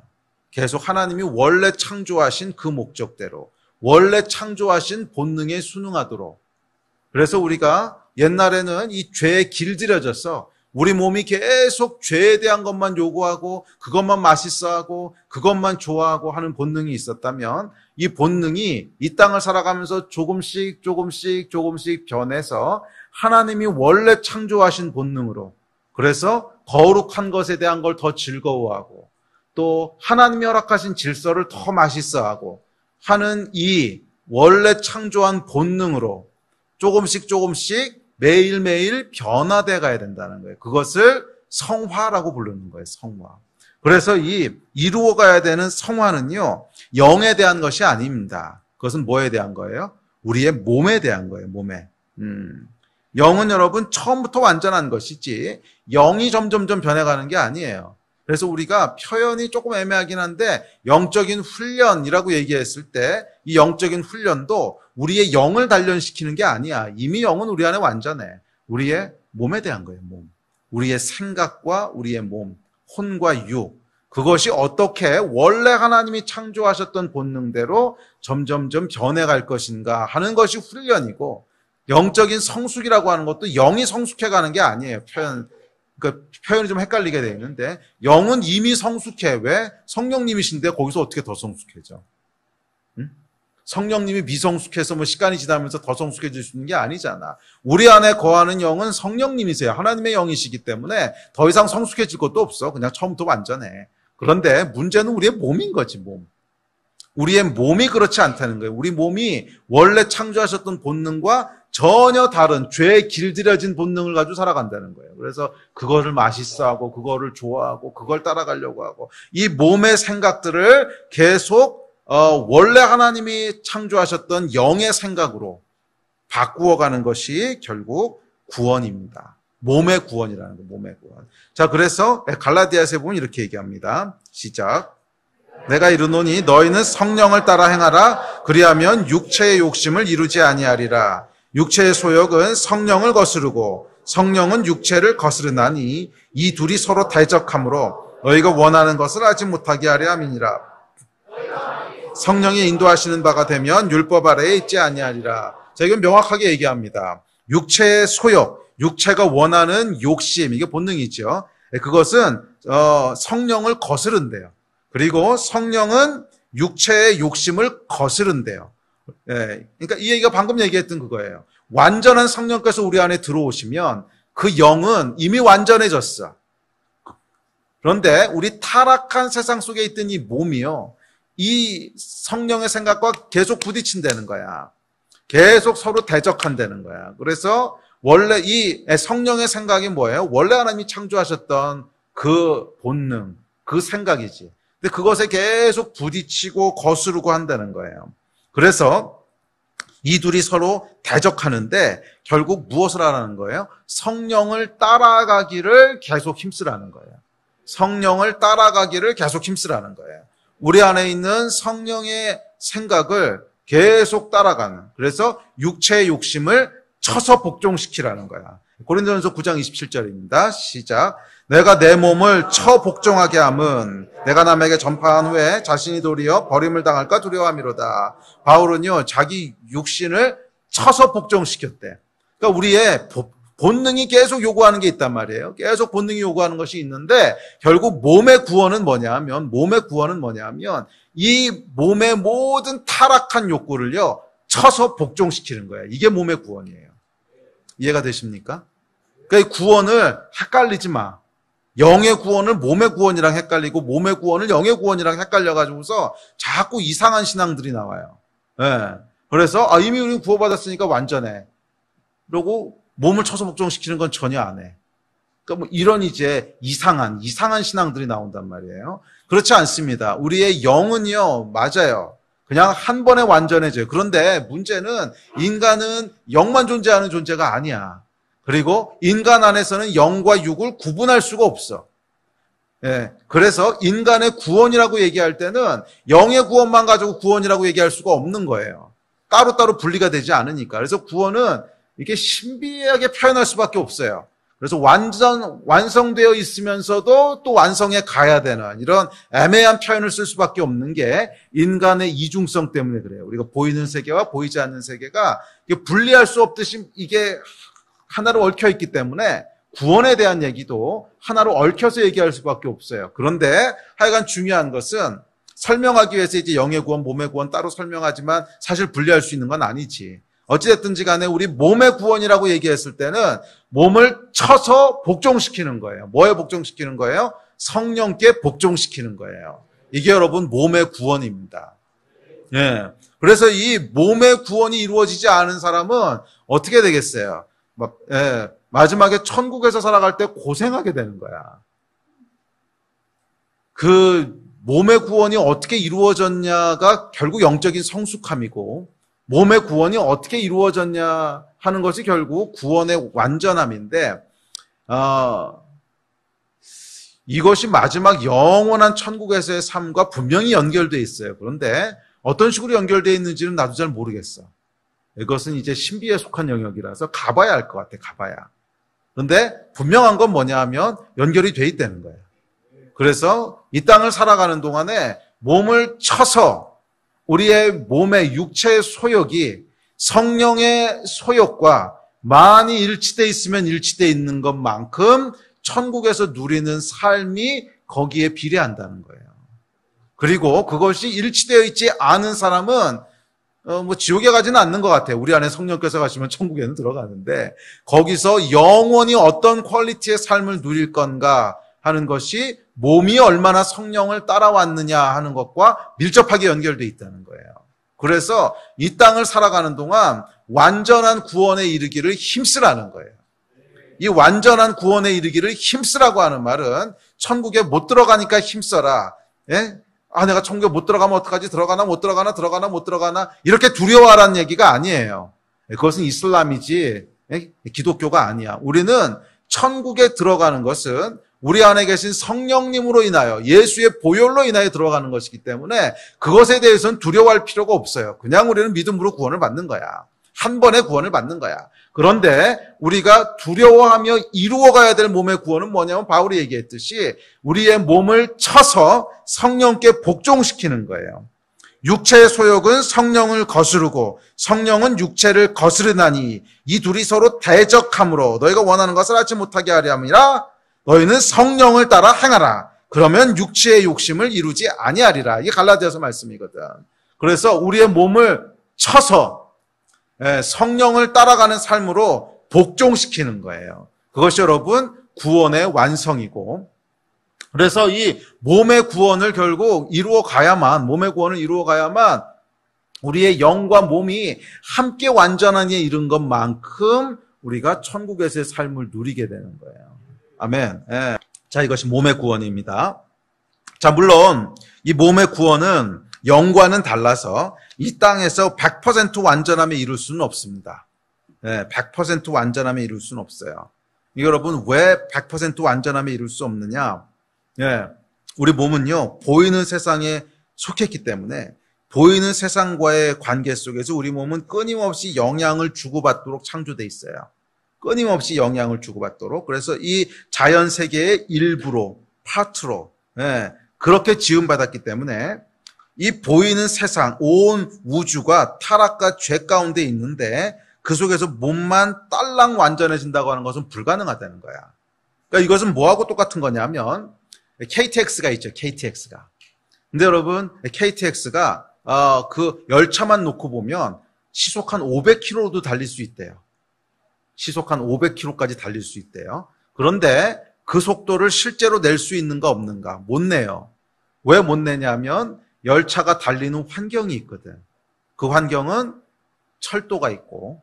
계속 하나님이 원래 창조하신 그 목적대로 원래 창조하신 본능에 순응하도록. 그래서 우리가 옛날에는 이 죄에 길들여져서 우리 몸이 계속 죄에 대한 것만 요구하고 그것만 맛있어하고 그것만 좋아하고 하는 본능이 있었다면 이 본능이 이 땅을 살아가면서 조금씩 변해서 하나님이 원래 창조하신 본능으로 그래서 거룩한 것에 대한 걸 더 즐거워하고 또 하나님이 허락하신 질서를 더 맛있어하고 하는 이 원래 창조한 본능으로 조금씩 매일매일 변화돼 가야 된다는 거예요. 그것을 성화라고 부르는 거예요. 성화. 그래서 이 이루어가야 되는 성화는요, 영에 대한 것이 아닙니다. 그것은 뭐에 대한 거예요? 우리의 몸에 대한 거예요, 몸에. 영은 여러분 처음부터 완전한 것이지 영이 점점점 변해가는 게 아니에요. 그래서 우리가 표현이 조금 애매하긴 한데 영적인 훈련이라고 얘기했을 때 이 영적인 훈련도 우리의 영을 단련시키는 게 아니야. 이미 영은 우리 안에 완전해. 우리의 몸에 대한 거예요. 몸. 우리의 생각과 우리의 몸, 혼과 육. 그것이 어떻게 원래 하나님이 창조하셨던 본능대로 점점점 변해갈 것인가 하는 것이 훈련이고, 영적인 성숙이라고 하는 것도 영이 성숙해가는 게 아니에요. 그러니까 표현이 좀 헷갈리게 되어 있는데, 영은 이미 성숙해. 왜? 성령님이신데 거기서 어떻게 더 성숙해져? 응? 성령님이 미성숙해서 뭐 시간이 지나면서 더 성숙해질 수 있는 게 아니잖아. 우리 안에 거하는 영은 성령님이세요. 하나님의 영이시기 때문에 더 이상 성숙해질 것도 없어. 그냥 처음부터 완전해. 그런데 문제는 우리의 몸인 거지, 몸. 우리의 몸이 그렇지 않다는 거예요. 우리 몸이 원래 창조하셨던 본능과 전혀 다른 죄에 길들여진 본능을 가지고 살아간다는 거예요. 그래서 그거를 맛있어하고 그거를 좋아하고 그걸 따라가려고 하고, 이 몸의 생각들을 계속 원래 하나님이 창조하셨던 영의 생각으로 바꾸어가는 것이 결국 구원입니다. 몸의 구원이라는 거, 몸의 구원. 자, 그래서 갈라디아서에 보면 이렇게 얘기합니다. 시작. 내가 이르노니 너희는 성령을 따라 행하라. 그리하면 육체의 욕심을 이루지 아니하리라. 육체의 소욕은 성령을 거스르고 성령은 육체를 거스르나니 이 둘이 서로 대적하므로 너희가 원하는 것을 하지 못하게 하려 함이니라. 성령이 인도하시는 바가 되면 율법 아래에 있지 아니하리라. 자, 이건 명확하게 얘기합니다. 육체의 소욕, 육체가 원하는 욕심, 이게 본능이죠. 그것은 성령을 거스른대요. 그리고 성령은 육체의 욕심을 거스른대요. 그러니까 이 얘기가 방금 얘기했던 그거예요. 완전한 성령께서 우리 안에 들어오시면 그 영은 이미 완전해졌어. 그런데 우리 타락한 세상 속에 있던 이 몸이요, 이 성령의 생각과 계속 부딪힌다는 거야. 계속 서로 대적한다는 거야. 그래서 원래 이 성령의 생각이 뭐예요? 원래 하나님이 창조하셨던 그 본능, 그 생각이지. 근데 그것에 계속 부딪히고 거스르고 한다는 거예요. 그래서 이 둘이 서로 대적하는데 결국 무엇을 하라는 거예요? 성령을 따라가기를 계속 힘쓰라는 거예요. 성령을 따라가기를 계속 힘쓰라는 거예요. 우리 안에 있는 성령의 생각을 계속 따라가는, 그래서 육체의 욕심을 쳐서 복종시키라는 거야. 고린도전서 9장 27절입니다. 시작. 내가 내 몸을 쳐 복종하게 함은 내가 남에게 전파한 후에 자신이 도리어 버림을 당할까 두려워함이로다. 바울은요, 자기 육신을 쳐서 복종시켰대. 그러니까 우리의 본능이 계속 요구하는 게 있단 말이에요. 계속 본능이 요구하는 것이 있는데 결국 몸의 구원은 뭐냐면, 이 몸의 모든 타락한 욕구를요, 쳐서 복종시키는 거예요. 이게 몸의 구원이에요. 이해가 되십니까? 그러니까 이 구원을 헷갈리지 마. 영의 구원을 몸의 구원이랑 헷갈리고 몸의 구원을 영의 구원이랑 헷갈려가지고서 자꾸 이상한 신앙들이 나와요. 그래서 이미 우리는 구원받았으니까 완전해. 그러고 몸을 쳐서 복종시키는 건 전혀 안 해. 그러니까 뭐 이런 이제 이상한 신앙들이 나온단 말이에요. 그렇지 않습니다. 우리의 영은요, 맞아요. 그냥 한 번에 완전해져요. 그런데 문제는 인간은 영만 존재하는 존재가 아니야. 그리고 인간 안에서는 영과 육을 구분할 수가 없어. 그래서 인간의 구원이라고 얘기할 때는 영의 구원만 가지고 구원이라고 얘기할 수가 없는 거예요. 따로따로 분리가 되지 않으니까. 그래서 구원은 이렇게 신비하게 표현할 수밖에 없어요. 그래서 완성되어 있으면서도 또 완성에 가야 되는 이런 애매한 표현을 쓸 수밖에 없는 게 인간의 이중성 때문에 그래요. 우리가 보이는 세계와 보이지 않는 세계가 분리할 수 없듯이 이게 하나로 얽혀 있기 때문에 구원에 대한 얘기도 하나로 얽혀서 얘기할 수밖에 없어요. 그런데 하여간 중요한 것은 설명하기 위해서 이제 영의 구원, 몸의 구원 따로 설명하지만 사실 분리할 수 있는 건 아니지. 어찌됐든지 간에 우리 몸의 구원이라고 얘기했을 때는 몸을 쳐서 복종시키는 거예요. 뭐에 복종시키는 거예요? 성령께 복종시키는 거예요. 이게 여러분 몸의 구원입니다. 그래서 이 몸의 구원이 이루어지지 않은 사람은 어떻게 되겠어요? 마지막에 천국에서 살아갈 때 고생하게 되는 거야. 그 몸의 구원이 어떻게 이루어졌냐가 결국 영적인 성숙함이고, 몸의 구원이 어떻게 이루어졌냐 하는 것이 결국 구원의 완전함인데, 이것이 마지막 영원한 천국에서의 삶과 분명히 연결되어 있어요. 그런데 어떤 식으로 연결되어 있는지는 나도 잘 모르겠어. 이것은 이제 신비에 속한 영역이라서 가봐야 알 것 같아, 가봐야. 그런데 분명한 건 뭐냐 하면 연결이 돼 있다는 거예요. 그래서 이 땅을 살아가는 동안에 몸을 쳐서 우리의 몸의 육체의 소욕이 성령의 소욕과 많이 일치되어 있으면 일치되어 있는 것만큼 천국에서 누리는 삶이 거기에 비례한다는 거예요. 그리고 그것이 일치되어 있지 않은 사람은 지옥에 가지는 않는 것 같아요. 우리 안에 성령께서 가시면 천국에는 들어가는데, 거기서 영원히 어떤 퀄리티의 삶을 누릴 건가 하는 것이 몸이 얼마나 성령을 따라왔느냐 하는 것과 밀접하게 연결되어 있다는 거예요. 그래서 이 땅을 살아가는 동안 완전한 구원에 이르기를 힘쓰라는 거예요. 이 완전한 구원에 이르기를 힘쓰라고 하는 말은 천국에 못 들어가니까 힘써라. 예? 내가 천국에 못 들어가면 어떡하지? 들어가나 못 들어가나 들어가나 못 들어가나 이렇게 두려워하라는 얘기가 아니에요. 그것은 이슬람이지 기독교가 아니야. 우리는 천국에 들어가는 것은 우리 안에 계신 성령님으로 인하여, 예수의 보혈로 인하여 들어가는 것이기 때문에 그것에 대해서는 두려워할 필요가 없어요. 그냥 우리는 믿음으로 구원을 받는 거야. 한 번의 구원을 받는 거야. 그런데 우리가 두려워하며 이루어가야 될 몸의 구원은 뭐냐면 바울이 얘기했듯이 우리의 몸을 쳐서 성령께 복종시키는 거예요. 육체의 소욕은 성령을 거스르고 성령은 육체를 거스르나니 이 둘이 서로 대적함으로 너희가 원하는 것을 하지 못하게 하려 함이라. 너희는 성령을 따라 행하라. 그러면 육체의 욕심을 이루지 아니하리라. 이게 갈라디아서 말씀이거든. 그래서 우리의 몸을 쳐서 성령을 따라가는 삶으로 복종시키는 거예요. 그것이 여러분 구원의 완성이고, 그래서 이 몸의 구원을 결국 몸의 구원을 이루어 가야만 우리의 영과 몸이 함께 완전한 에 이른 것만큼 우리가 천국에서의 삶을 누리게 되는 거예요. 아멘. 자, 이것이 몸의 구원입니다. 자, 물론 이 몸의 구원은 영과는 달라서 이 땅에서 100% 완전함에 이룰 수는 없습니다. 100% 완전함에 이룰 수는 없어요. 여러분, 왜 100% 완전함에 이룰 수 없느냐? 우리 몸은요, 보이는 세상에 속했기 때문에 보이는 세상과의 관계 속에서 우리 몸은 끊임없이 영향을 주고받도록 창조되어 있어요. 끊임없이 영향을 주고받도록. 그래서 이 자연 세계의 일부로, 파트로, 그렇게 지음받았기 때문에 이 보이는 세상, 온 우주가 타락과 죄 가운데 있는데 그 속에서 몸만 딸랑 완전해진다고 하는 것은 불가능하다는 거야. 그러니까 이것은 뭐하고 똑같은 거냐면 KTX가 있죠, KTX가. 근데 여러분, KTX가 그 열차만 놓고 보면 시속 한 500km도 달릴 수 있대요. 시속 한 500km까지 달릴 수 있대요. 그런데 그 속도를 실제로 낼 수 있는가 없는가? 못 내요. 왜 못 내냐면 열차가 달리는 환경이 있거든. 그 환경은 철도가 있고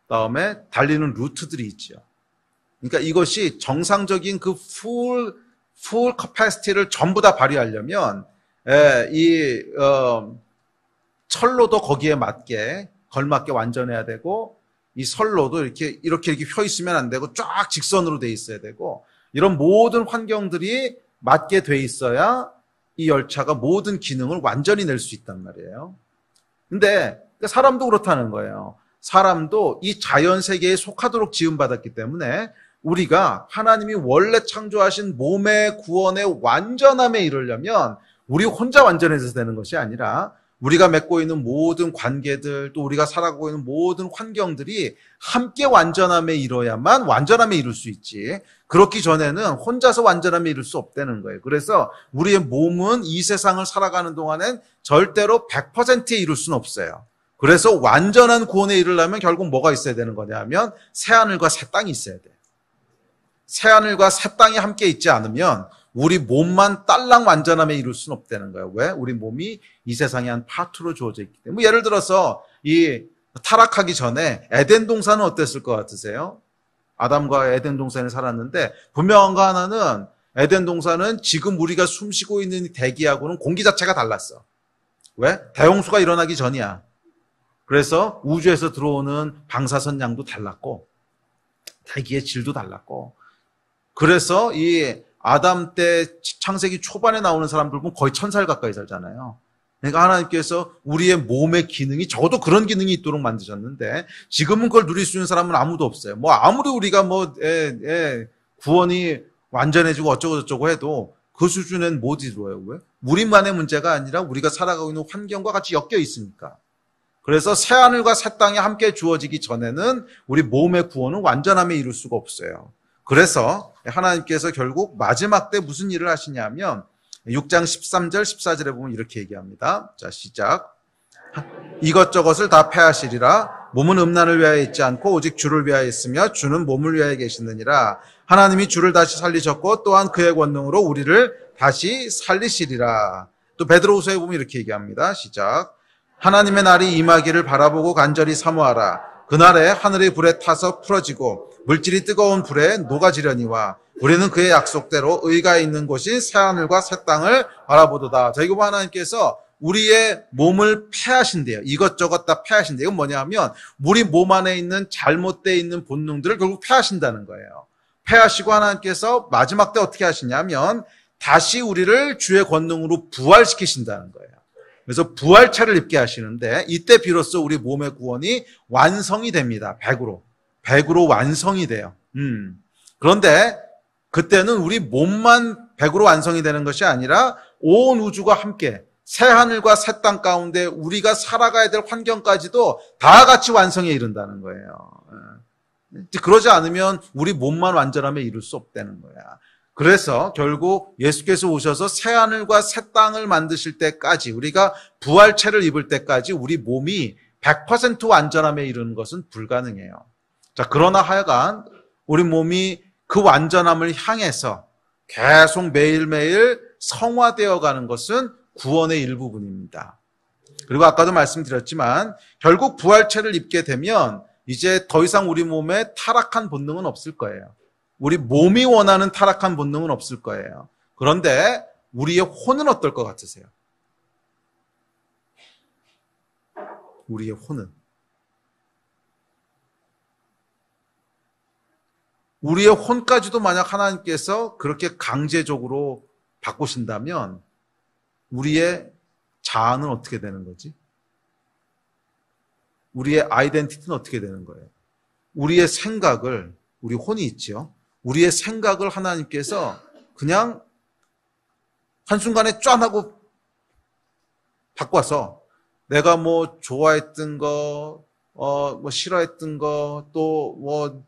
그다음에 달리는 루트들이 있죠. 그러니까 이것이 정상적인 그 풀 커패시티를 전부 다 발휘하려면 이 철로도 거기에 맞게 걸맞게 완전해야 되고, 이 선로도 이렇게 휘어 있으면 안 되고 쫙 직선으로 돼 있어야 되고, 이런 모든 환경들이 맞게 돼 있어야 이 열차가 모든 기능을 완전히 낼 수 있단 말이에요. 근데 사람도 그렇다는 거예요. 사람도 이 자연 세계에 속하도록 지음받았기 때문에 우리가 하나님이 원래 창조하신 몸의 구원의 완전함에 이르려면 우리 혼자 완전해져서 되는 것이 아니라 우리가 맺고 있는 모든 관계들, 또 우리가 살아가고 있는 모든 환경들이 함께 완전함에 이뤄야만 완전함에 이룰 수 있지, 그렇기 전에는 혼자서 완전함에 이룰 수 없다는 거예요. 그래서 우리의 몸은 이 세상을 살아가는 동안엔 절대로 100%에 이룰 수는 없어요. 그래서 완전한 구원에 이르려면 결국 뭐가 있어야 되는 거냐면 새하늘과 새 땅이 있어야 돼요. 새하늘과 새 땅이 함께 있지 않으면 우리 몸만 딸랑 완전함에 이룰 수는 없다는 거예요. 왜? 우리 몸이 이 세상의 한 파트로 주어져 있기 때문에. 예를 들어서 이 타락하기 전에 에덴 동산은 어땠을 것 같으세요? 아담과 에덴 동산에 살았는데 분명한 거 하나는 에덴 동산은 지금 우리가 숨쉬고 있는 대기하고는 공기 자체가 달랐어. 왜? 대홍수가 일어나기 전이야. 그래서 우주에서 들어오는 방사선량도 달랐고 대기의 질도 달랐고, 그래서 이 아담 때 창세기 초반에 나오는 사람들 보면 거의 1000살 가까이 살잖아요. 그러니까 하나님께서 우리의 몸의 기능이 적어도 그런 기능이 있도록 만드셨는데 지금은 그걸 누릴 수 있는 사람은 아무도 없어요. 뭐 아무리 우리가 구원이 완전해지고 어쩌고 저쩌고 해도 그 수준엔 못 이루어요. 왜? 우리만의 문제가 아니라 우리가 살아가고 있는 환경과 같이 엮여 있으니까. 그래서 새하늘과 새 땅이 함께 주어지기 전에는 우리 몸의 구원은 완전함에 이룰 수가 없어요. 그래서 하나님께서 결국 마지막 때 무슨 일을 하시냐면 6장 13절 14절에 보면 이렇게 얘기합니다. 자, 시작. 이것저것을 다 패하시리라. 몸은 음란을 위하여 있지 않고 오직 주를 위하여 있으며 주는 몸을 위하여 계시느니라. 하나님이 주를 다시 살리셨고 또한 그의 권능으로 우리를 다시 살리시리라. 또 베드로후서에 보면 이렇게 얘기합니다. 시작. 하나님의 날이 임하기를 바라보고 간절히 사모하라. 그날에 하늘의 불에 타서 풀어지고 물질이 뜨거운 불에 녹아지려니와 우리는 그의 약속대로 의가 있는 곳이 새하늘과 새 땅을 바라보도다. 자, 이거 하나님께서 우리의 몸을 패하신대요. 이것저것 다 패하신대요. 이건 뭐냐면 우리 몸 안에 있는 잘못되어 있는 본능들을 결국 패하신다는 거예요. 패하시고 하나님께서 마지막 때 어떻게 하시냐면 다시 우리를 주의 권능으로 부활시키신다는 거예요. 그래서 부활체를 입게 하시는데 이때 비로소 우리 몸의 구원이 완성이 됩니다. 100으로 완성이 돼요. 그런데 그때는 우리 몸만 100으로 완성이 되는 것이 아니라 온 우주가 함께 새하늘과 새 땅 가운데 우리가 살아가야 될 환경까지도 다 같이 완성에 이른다는 거예요. 그러지 않으면 우리 몸만 완전함에 이룰 수 없다는 거야. 그래서 결국 예수께서 오셔서 새하늘과 새 땅을 만드실 때까지, 우리가 부활체를 입을 때까지 우리 몸이 100% 완전함에 이르는 것은 불가능해요. 자, 그러나 하여간 우리 몸이 그 완전함을 향해서 계속 매일매일 성화되어 가는 것은 구원의 일부분입니다. 그리고 아까도 말씀드렸지만 결국 부활체를 입게 되면 이제 더 이상 우리 몸에 타락한 본능은 없을 거예요. 우리 몸이 원하는 타락한 본능은 없을 거예요. 그런데 우리의 혼은 어떨 것 같으세요? 우리의 혼은. 우리의 혼까지도 만약 하나님께서 그렇게 강제적으로 바꾸신다면 우리의 자아는 어떻게 되는 거지? 우리의 아이덴티티는 어떻게 되는 거예요? 우리의 생각을, 우리 혼이 있죠. 우리의 생각을 하나님께서 그냥 한순간에 짠 하고 바꿔서 내가 뭐 좋아했던 거, 뭐 싫어했던 거, 또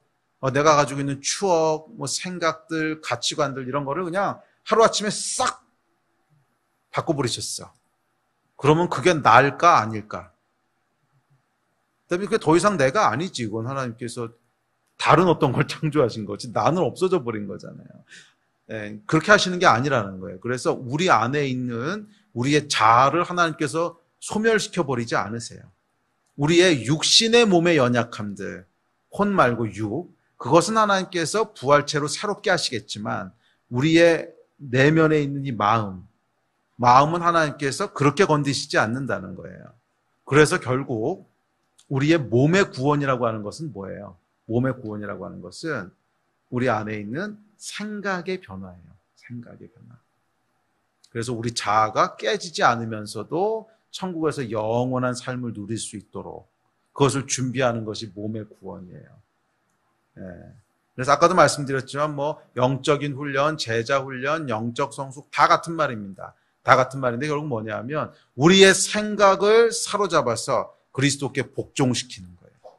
내가 가지고 있는 추억, 뭐 생각들, 가치관들 이런 거를 그냥 하루아침에 싹 바꿔버리셨어. 그러면 그게 나일까 아닐까? 그다음에 그게 더 이상 내가 아니지. 이건 하나님께서 다른 어떤 걸 창조하신 거지. 나는 없어져 버린 거잖아요. 네, 그렇게 하시는 게 아니라는 거예요. 그래서 우리 안에 있는 우리의 자아를 하나님께서 소멸시켜 버리지 않으세요. 우리의 육신의 몸의 연약함들, 혼 말고 육, 그것은 하나님께서 부활체로 새롭게 하시겠지만 우리의 내면에 있는 이 마음은 하나님께서 그렇게 건드시지 않는다는 거예요. 그래서 결국 우리의 몸의 구원이라고 하는 것은 뭐예요? 몸의 구원이라고 하는 것은 우리 안에 있는 생각의 변화예요. 생각의 변화. 그래서 우리 자아가 깨지지 않으면서도 천국에서 영원한 삶을 누릴 수 있도록 그것을 준비하는 것이 몸의 구원이에요. 예. 그래서 아까도 말씀드렸지만 뭐 영적인 훈련, 제자 훈련, 영적 성숙 다 같은 말입니다. 다 같은 말인데 결국 뭐냐면 우리의 생각을 사로잡아서 그리스도께 복종시키는 거예요.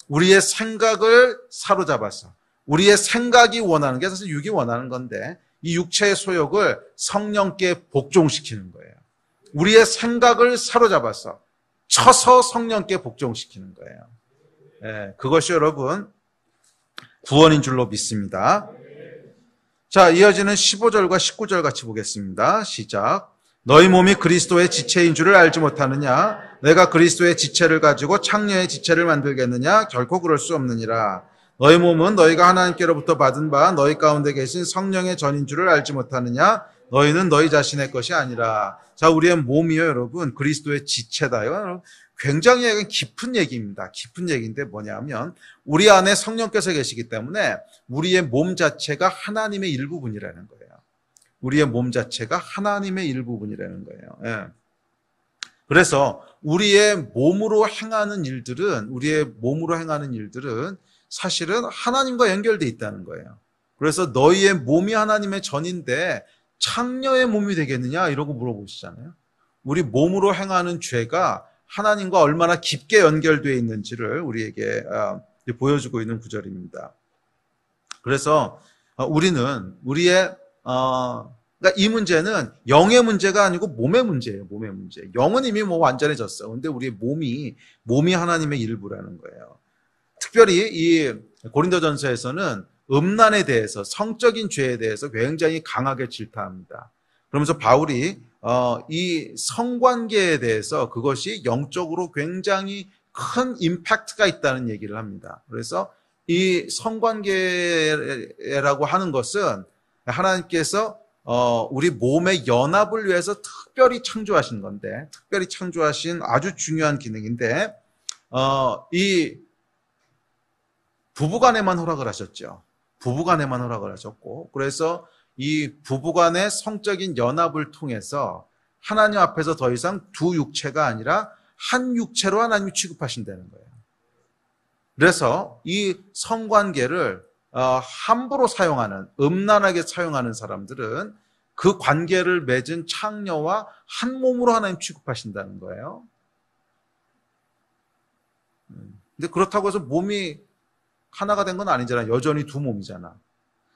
우리의 생각을 사로잡아서 우리의 생각이 원하는 게 사실 육이 원하는 건데 이 육체의 소욕을 성령께 복종시키는 거예요. 우리의 생각을 사로잡아서 쳐서 성령께 복종시키는 거예요. 예, 그것이 여러분 구원인 줄로 믿습니다. 자, 이어지는 15절과 19절 같이 보겠습니다. 시작. 너희 몸이 그리스도의 지체인 줄을 알지 못하느냐? 내가 그리스도의 지체를 가지고 창녀의 지체를 만들겠느냐? 결코 그럴 수 없느니라. 너희 몸은 너희가 하나님께로부터 받은 바 너희 가운데 계신 성령의 전인 줄을 알지 못하느냐? 너희는 너희 자신의 것이 아니라. 자, 우리의 몸이요, 여러분, 그리스도의 지체다요. 굉장히 깊은 얘기입니다. 깊은 얘기인데 뭐냐면 우리 안에 성령께서 계시기 때문에 우리의 몸 자체가 하나님의 일부분이라는 거예요. 우리의 몸 자체가 하나님의 일부분이라는 거예요. 예. 그래서 우리의 몸으로 행하는 일들은 사실은 하나님과 연결되어 있다는 거예요. 그래서 너희의 몸이 하나님의 전인데 창녀의 몸이 되겠느냐 이러고 물어보시잖아요. 우리 몸으로 행하는 죄가 하나님과 얼마나 깊게 연결되어 있는지를 우리에게 보여주고 있는 구절입니다. 그래서 우리는 우리의 그러니까 이 문제는 영의 문제가 아니고 몸의 문제예요. 몸의 문제. 영은 이미 뭐 완전해졌어. 근데 우리의 몸이 하나님의 일부라는 거예요. 특별히 이 고린도전서에서는 음란에 대해서, 성적인 죄에 대해서 굉장히 강하게 질타합니다. 그러면서 바울이 이 성관계에 대해서 그것이 영적으로 굉장히 큰 임팩트가 있다는 얘기를 합니다. 그래서 이 성관계라고 하는 것은 하나님께서 우리 몸의 연합을 위해서 특별히 창조하신 건데, 특별히 창조하신 아주 중요한 기능인데, 이 부부간에만 허락을 하셨죠. 부부간에만 허락을 하셨고, 그래서 이 부부간의 성적인 연합을 통해서 하나님 앞에서 더 이상 두 육체가 아니라 한 육체로 하나님이 취급하신다는 거예요. 그래서 이 성관계를 함부로 사용하는, 음란하게 사용하는 사람들은 그 관계를 맺은 창녀와 한 몸으로 하나님 취급하신다는 거예요. 근데 그렇다고 해서 몸이 하나가 된 건 아니잖아요. 여전히 두 몸이잖아.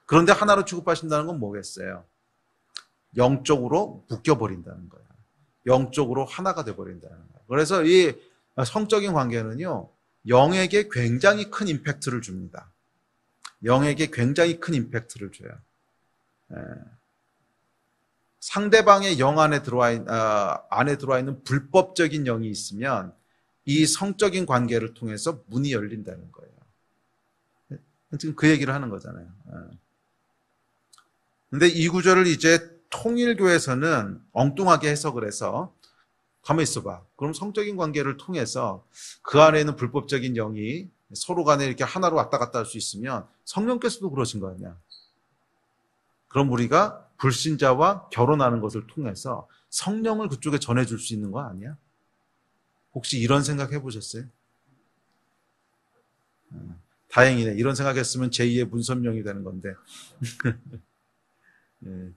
그런데 하나로 취급하신다는 건 뭐겠어요? 영적으로 묶여버린다는 거예요. 영적으로 하나가 돼버린다는 거예요. 그래서 이 성적인 관계는요, 영에게 굉장히 큰 임팩트를 줍니다. 영에게 굉장히 큰 임팩트를 줘요. 상대방의 영 안에 들어와 있는 불법적인 영이 있으면 이 성적인 관계를 통해서 문이 열린다는 거예요. 지금 그 얘기를 하는 거잖아요. 근데 이 구절을 이제 통일교에서는 엉뚱하게 해석을 해서, 가만히 있어봐. 그럼 성적인 관계를 통해서 그 안에 있는 불법적인 영이 서로 간에 이렇게 하나로 왔다 갔다 할 수 있으면 성령께서도 그러신 거 아니야? 그럼 우리가 불신자와 결혼하는 것을 통해서 성령을 그쪽에 전해줄 수 있는 거 아니야? 혹시 이런 생각 해보셨어요? 다행이네. 이런 생각했으면 제2의 문선명이 되는 건데.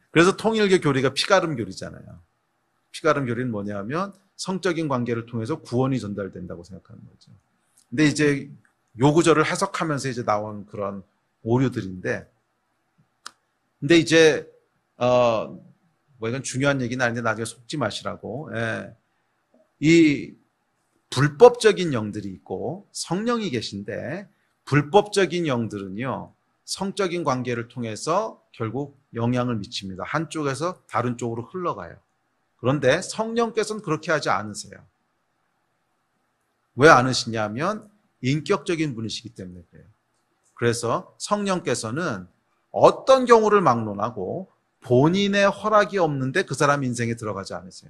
그래서 통일교 교리가 피가름 교리잖아요. 피가름 교리는 뭐냐면 성적인 관계를 통해서 구원이 전달된다고 생각하는 거죠. 근데 이제 요 구절을 해석하면서 이제 나온 그런 오류들인데, 근데 이제 뭐 이건 중요한 얘기는 아닌데 나중에 속지 마시라고. 이 불법적인 영들이 있고 성령이 계신데, 불법적인 영들은요, 성적인 관계를 통해서 결국 영향을 미칩니다. 한쪽에서 다른 쪽으로 흘러가요. 그런데 성령께서는 그렇게 하지 않으세요. 왜 않으시냐면 인격적인 분이시기 때문에 그래요. 그래서 성령께서는 어떤 경우를 막론하고 본인의 허락이 없는데 그 사람 인생에 들어가지 않으세요.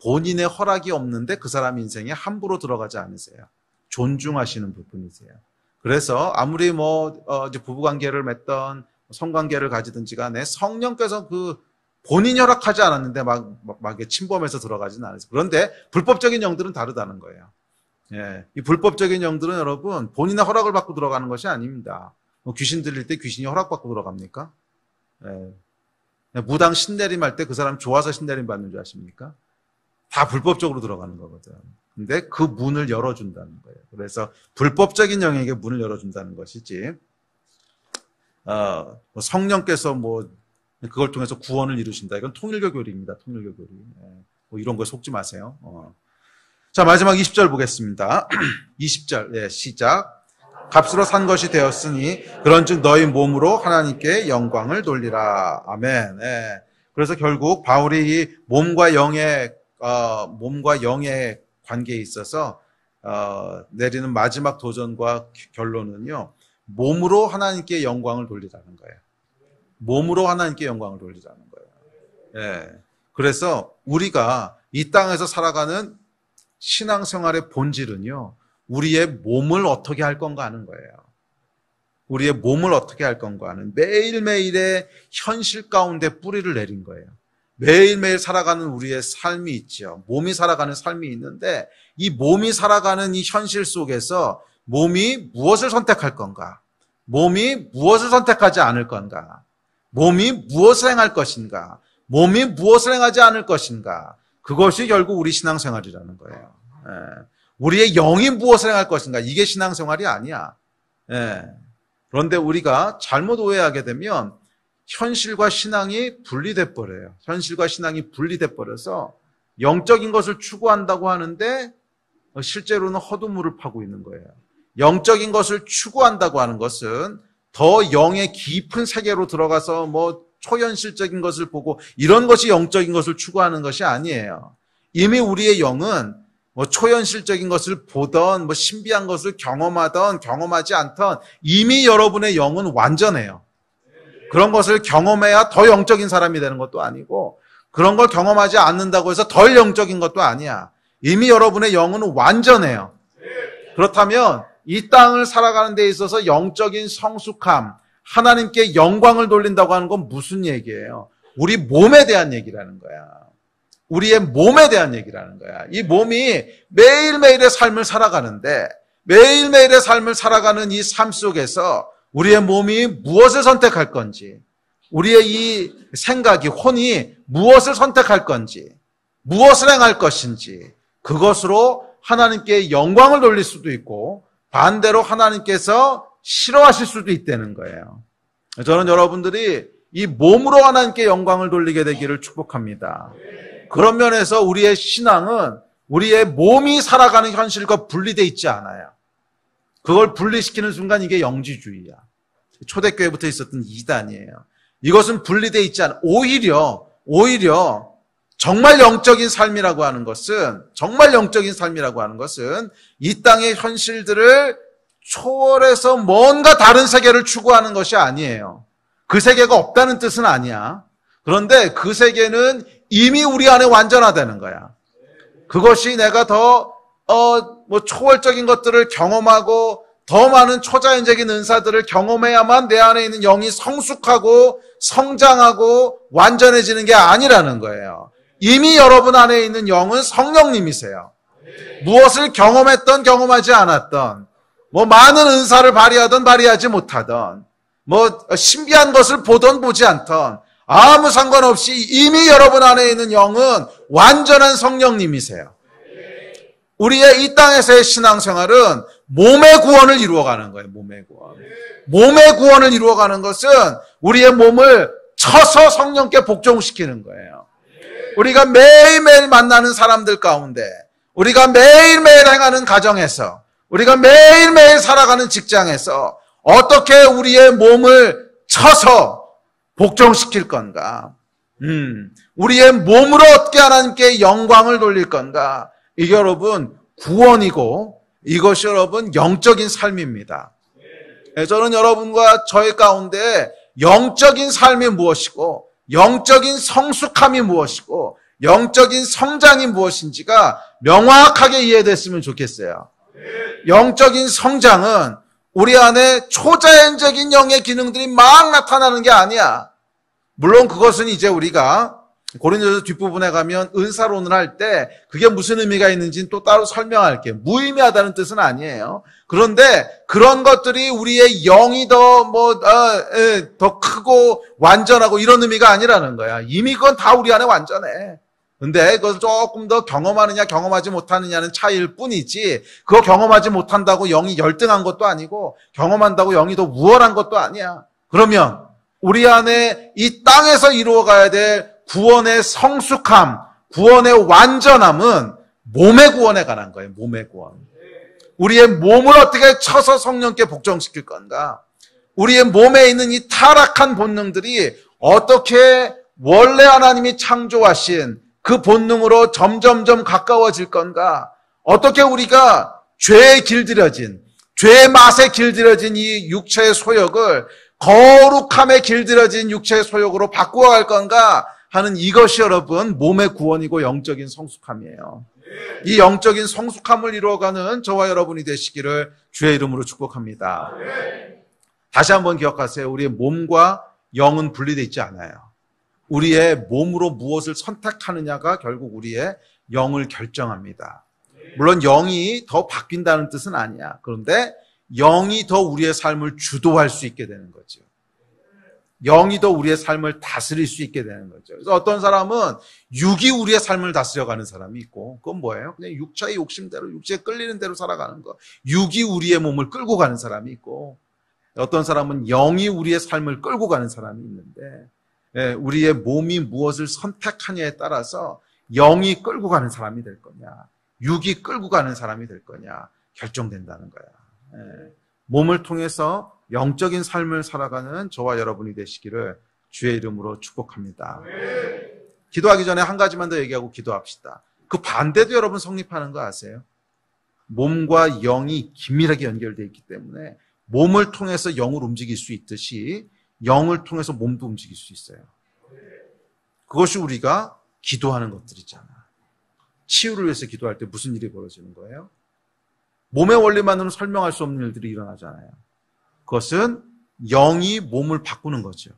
본인의 허락이 없는데 그 사람 인생에 함부로 들어가지 않으세요. 존중하시는 부분이세요. 그래서 아무리 이제 부부관계를 맺던 성관계를 가지든지 간에 성령께서 본인이 허락하지 않았는데 막 침범해서 들어가지는 않으세요. 그런데 불법적인 영들은 다르다는 거예요. 이 불법적인 영들은 여러분 본인의 허락을 받고 들어가는 것이 아닙니다. 귀신 들릴 때 귀신이 허락받고 들어갑니까? 무당 신내림 할 때 그 사람 좋아서 신내림 받는 줄 아십니까? 다 불법적으로 들어가는 거거든. 근데 그 문을 열어준다는 거예요. 그래서 불법적인 영에게 문을 열어준다는 것이지, 성령께서 그걸 통해서 구원을 이루신다. 이건 통일교 교리입니다. 통일교 교리. 이런 거에 속지 마세요. 자, 마지막 20절 보겠습니다. 20절, 시작. 값으로 산 것이 되었으니 그런즉 너희 몸으로 하나님께 영광을 돌리라. 아멘. 그래서 결국 바울이 이 몸과 영의 관계에 있어서 내리는 마지막 도전과 결론은요, 몸으로 하나님께 영광을 돌리라는 거예요. 몸으로 하나님께 영광을 돌리라는 거예요. 예. 그래서 우리가 이 땅에서 살아가는 신앙생활의 본질은요, 우리의 몸을 어떻게 할 건가 하는 거예요. 우리의 몸을 어떻게 할 건가 하는, 매일매일의 현실 가운데 뿌리를 내린 거예요. 매일매일 살아가는 우리의 삶이 있죠. 몸이 살아가는 삶이 있는데, 이 몸이 살아가는 이 현실 속에서 몸이 무엇을 선택할 건가? 몸이 무엇을 선택하지 않을 건가? 몸이 무엇을 행할 것인가? 몸이 무엇을 행하지 않을 것인가? 그것이 결국 우리 신앙생활이라는 거예요. 예. 우리의 영이 무엇을 행할 것인가? 이게 신앙생활이 아니야. 예. 그런데 우리가 잘못 오해하게 되면 현실과 신앙이 분리돼 버려요. 현실과 신앙이 분리돼 버려서 영적인 것을 추구한다고 하는데 실제로는 헛우물을 파고 있는 거예요. 영적인 것을 추구한다고 하는 것은 더 영의 깊은 세계로 들어가서 뭐 초현실적인 것을 보고 이런 것이 영적인 것을 추구하는 것이 아니에요. 이미 우리의 영은 뭐 초현실적인 것을 보던 뭐 신비한 것을 경험하던 경험하지 않던 이미 여러분의 영은 완전해요. 그런 것을 경험해야 더 영적인 사람이 되는 것도 아니고 그런 걸 경험하지 않는다고 해서 덜 영적인 것도 아니야. 이미 여러분의 영은 완전해요. 그렇다면 이 땅을 살아가는 데 있어서 영적인 성숙함, 하나님께 영광을 돌린다고 하는 건 무슨 얘기예요? 우리 몸에 대한 얘기라는 거야. 우리의 몸에 대한 얘기라는 거야. 이 몸이 매일매일의 삶을 살아가는데 매일매일의 삶을 살아가는 이 삶 속에서 우리의 몸이 무엇을 선택할 건지, 우리의 이 생각이, 혼이 무엇을 선택할 건지, 무엇을 행할 것인지, 그것으로 하나님께 영광을 돌릴 수도 있고 반대로 하나님께서 싫어하실 수도 있다는 거예요. 저는 여러분들이 이 몸으로 하나님께 영광을 돌리게 되기를 축복합니다. 그런 면에서 우리의 신앙은 우리의 몸이 살아가는 현실과 분리되어 있지 않아요. 그걸 분리시키는 순간 이게 영지주의야. 초대교회부터 있었던 이단이에요. 이것은 분리되어 있지 않아. 오히려 정말 영적인 삶이라고 하는 것은, 정말 영적인 삶이라고 하는 것은 이 땅의 현실들을 초월해서 뭔가 다른 세계를 추구하는 것이 아니에요. 그 세계가 없다는 뜻은 아니야. 그런데 그 세계는 이미 우리 안에 완전화되는 거야. 그것이 내가 더 초월적인 것들을 경험하고 더 많은 초자연적인 은사들을 경험해야만 내 안에 있는 영이 성숙하고 성장하고 완전해지는 게 아니라는 거예요. 이미 여러분 안에 있는 영은 성령님이세요. 무엇을 경험했던 경험하지 않았던, 뭐 많은 은사를 발휘하던 발휘하지 못하던, 뭐 신비한 것을 보던 보지 않던 아무 상관없이 이미 여러분 안에 있는 영은 완전한 성령님이세요. 우리의 이 땅에서의 신앙생활은 몸의 구원을 이루어가는 거예요. 몸의 구원. 몸의 구원을 이루어가는 것은 우리의 몸을 쳐서 성령께 복종시키는 거예요. 우리가 매일매일 만나는 사람들 가운데, 우리가 매일매일 행하는 가정에서, 우리가 매일매일 살아가는 직장에서 어떻게 우리의 몸을 쳐서 복종시킬 건가? 우리의 몸으로 어떻게 하나님께 영광을 돌릴 건가? 이게 여러분 구원이고 이것이 여러분 영적인 삶입니다. 저는 여러분과 저의 가운데 영적인 삶이 무엇이고 영적인 성숙함이 무엇이고 영적인 성장이 무엇인지가 명확하게 이해됐으면 좋겠어요. 영적인 성장은 우리 안에 초자연적인 영의 기능들이 막 나타나는 게 아니야. 물론 그것은 이제 우리가 고린도서 뒷부분에 가면 은사론을 할 때 그게 무슨 의미가 있는지는 또 따로 설명할게요. 무의미하다는 뜻은 아니에요. 그런데 그런 것들이 우리의 영이 더 크고 완전하고 이런 의미가 아니라는 거야. 이미 그건 다 우리 안에 완전해. 근데 그것을 조금 더 경험하느냐 경험하지 못하느냐는 차이일 뿐이지 그거 경험하지 못한다고 영이 열등한 것도 아니고 경험한다고 영이 더 우월한 것도 아니야. 그러면 우리 안에 이 땅에서 이루어가야 될 구원의 성숙함, 구원의 완전함은 몸의 구원에 관한 거예요. 몸의 구원. 우리의 몸을 어떻게 쳐서 성령께 복종시킬 건가? 우리의 몸에 있는 이 타락한 본능들이 어떻게 원래 하나님이 창조하신 그 본능으로 점점점 가까워질 건가? 어떻게 우리가 죄에 길들여진, 죄의 맛에 길들여진 이 육체의 소욕을 거룩함에 길들여진 육체의 소욕으로 바꾸어갈 건가 하는 이것이 여러분 몸의 구원이고 영적인 성숙함이에요. 이 영적인 성숙함을 이루어가는 저와 여러분이 되시기를 주의 이름으로 축복합니다. 다시 한번 기억하세요. 우리의 몸과 영은 분리되어 있지 않아요. 우리의 몸으로 무엇을 선택하느냐가 결국 우리의 영을 결정합니다. 물론 영이 더 바뀐다는 뜻은 아니야. 그런데 영이 더 우리의 삶을 주도할 수 있게 되는 거죠. 영이 더 우리의 삶을 다스릴 수 있게 되는 거죠. 그래서 어떤 사람은 육이 우리의 삶을 다스려가는 사람이 있고, 그건 뭐예요? 그냥 육체의 욕심대로, 육체에 끌리는 대로 살아가는 거. 육이 우리의 몸을 끌고 가는 사람이 있고, 어떤 사람은 영이 우리의 삶을 끌고 가는 사람이 있는데, 우리의 몸이 무엇을 선택하냐에 따라서 영이 끌고 가는 사람이 될 거냐, 육이 끌고 가는 사람이 될 거냐 결정된다는 거야. 몸을 통해서 영적인 삶을 살아가는 저와 여러분이 되시기를 주의 이름으로 축복합니다. 기도하기 전에 한 가지만 더 얘기하고 기도합시다. 그 반대도 여러분 성립하는 거 아세요? 몸과 영이 긴밀하게 연결되어 있기 때문에 몸을 통해서 영을 움직일 수 있듯이 영을 통해서 몸도 움직일 수 있어요. 그것이 우리가 기도하는 것들이잖아. 치유를 위해서 기도할 때 무슨 일이 벌어지는 거예요? 몸의 원리만으로는 설명할 수 없는 일들이 일어나잖아요. 그것은 영이 몸을 바꾸는 거죠.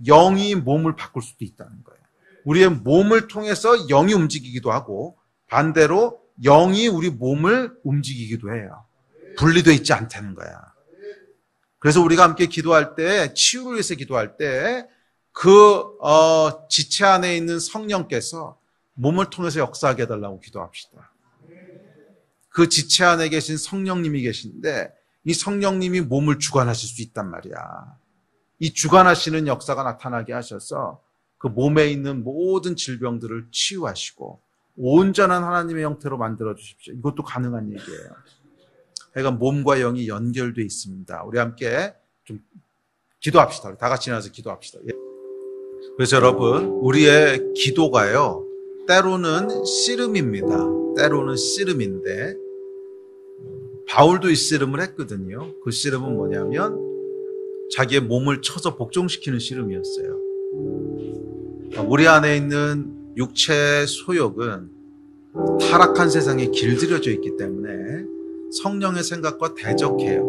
영이 몸을 바꿀 수도 있다는 거예요. 우리의 몸을 통해서 영이 움직이기도 하고 반대로 영이 우리 몸을 움직이기도 해요. 분리되어 있지 않다는 거야. 그래서 우리가 함께 기도할 때, 치유를 위해서 기도할 때 지체 안에 있는 성령께서 몸을 통해서 역사하게 해달라고 기도합시다. 그 지체 안에 계신 성령님이 계신데 이 성령님이 몸을 주관하실 수 있단 말이야. 이 주관하시는 역사가 나타나게 하셔서 그 몸에 있는 모든 질병들을 치유하시고 온전한 하나님의 형태로 만들어 주십시오. 이것도 가능한 얘기예요. 그러니까 몸과 영이 연결되어 있습니다. 우리 함께 좀 기도합시다. 우리 다 같이 나와서 기도합시다. 그래서 여러분, 우리의 기도가요, 때로는 씨름입니다. 때로는 씨름인데 바울도 이 씨름을 했거든요. 그 씨름은 뭐냐면 자기의 몸을 쳐서 복종시키는 씨름이었어요. 우리 안에 있는 육체의 소욕은 타락한 세상에 길들여져 있기 때문에 성령의 생각과 대적해요.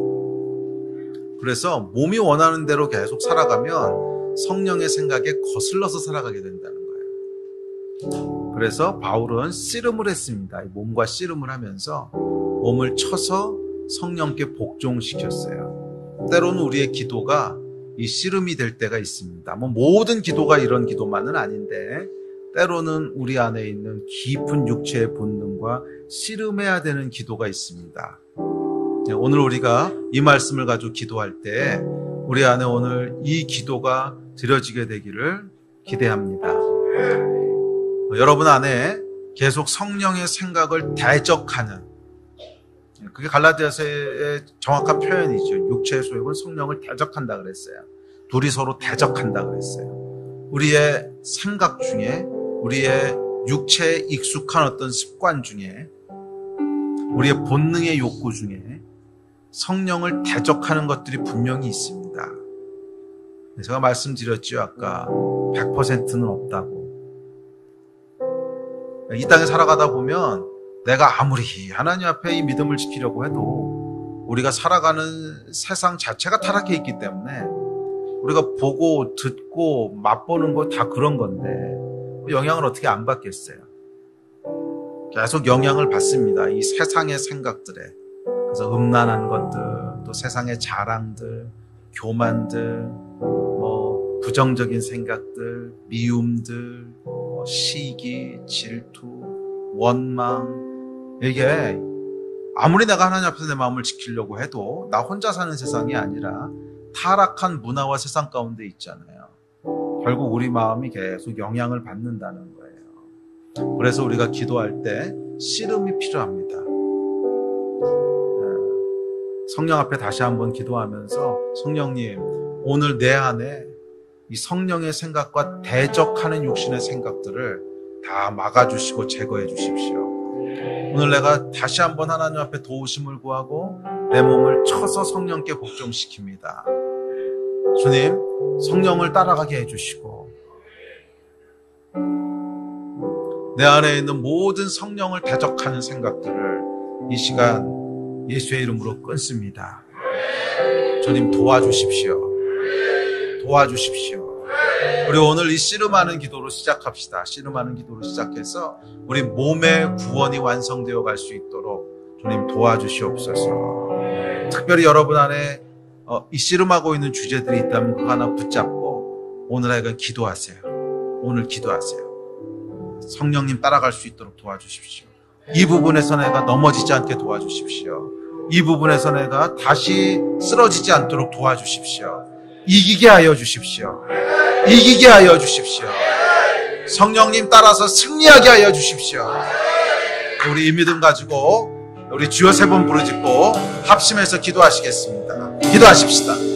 그래서 몸이 원하는 대로 계속 살아가면 성령의 생각에 거슬러서 살아가게 된다는 거예요. 그래서 바울은 씨름을 했습니다. 몸과 씨름을 하면서 몸을 쳐서 성령께 복종시켰어요. 때로는 우리의 기도가 이 씨름이 될 때가 있습니다. 모든 기도가 이런 기도만은 아닌데 때로는 우리 안에 있는 깊은 육체의 본능과 씨름해야 되는 기도가 있습니다. 오늘 우리가 이 말씀을 가지고 기도할 때 우리 안에 오늘 이 기도가 드려지게 되기를 기대합니다. 여러분 안에 계속 성령의 생각을 대적하는, 그게 갈라디아서의 정확한 표현이죠. 육체의 소욕은 성령을 대적한다 그랬어요. 둘이 서로 대적한다 그랬어요. 우리의 생각 중에, 우리의 육체에 익숙한 어떤 습관 중에, 우리의 본능의 욕구 중에 성령을 대적하는 것들이 분명히 있습니다. 제가 말씀드렸죠. 아까 100%는 없다고. 이 땅에 살아가다 보면 내가 아무리 하나님 앞에 이 믿음을 지키려고 해도 우리가 살아가는 세상 자체가 타락해 있기 때문에 우리가 보고 듣고 맛보는 거 다 그런 건데 영향을 어떻게 안 받겠어요? 계속 영향을 받습니다. 이 세상의 생각들에. 그래서 음란한 것들, 또 세상의 자랑들, 교만들, 부정적인 생각들, 미움들, 시기, 질투, 원망, 이게 아무리 내가 하나님 앞에서 내 마음을 지키려고 해도 나 혼자 사는 세상이 아니라 타락한 문화와 세상 가운데 있잖아요. 결국 우리 마음이 계속 영향을 받는다는 거예요. 그래서 우리가 기도할 때 씨름이 필요합니다. 성령 앞에 다시 한번 기도하면서 성령님, 오늘 내 안에 이 성령의 생각과 대적하는 육신의 생각들을 다 막아주시고 제거해 주십시오. 오늘 내가 다시 한번 하나님 앞에 도우심을 구하고 내 몸을 쳐서 성령께 복종시킵니다. 주님, 성령을 따라가게 해주시고 내 안에 있는 모든 성령을 대적하는 생각들을 이 시간 예수의 이름으로 끊습니다. 주님 도와주십시오. 도와주십시오. 우리 오늘 이 씨름하는 기도로 시작합시다. 씨름하는 기도로 시작해서 우리 몸의 구원이 완성되어 갈 수 있도록 주님 도와주시옵소서. 특별히 여러분 안에 이 씨름하고 있는 주제들이 있다면 그거 하나 붙잡고 오늘 하여간 기도하세요. 오늘 기도하세요. 성령님 따라갈 수 있도록 도와주십시오. 이 부분에서 내가 넘어지지 않게 도와주십시오. 이 부분에서 내가 다시 쓰러지지 않도록 도와주십시오. 이기게 하여 주십시오. 이기게 하여 주십시오. 성령님 따라서 승리하게 하여 주십시오. 우리 이 믿음 가지고 우리 주여 3번 부르짖고 합심해서 기도하시겠습니다. 기도하십시다.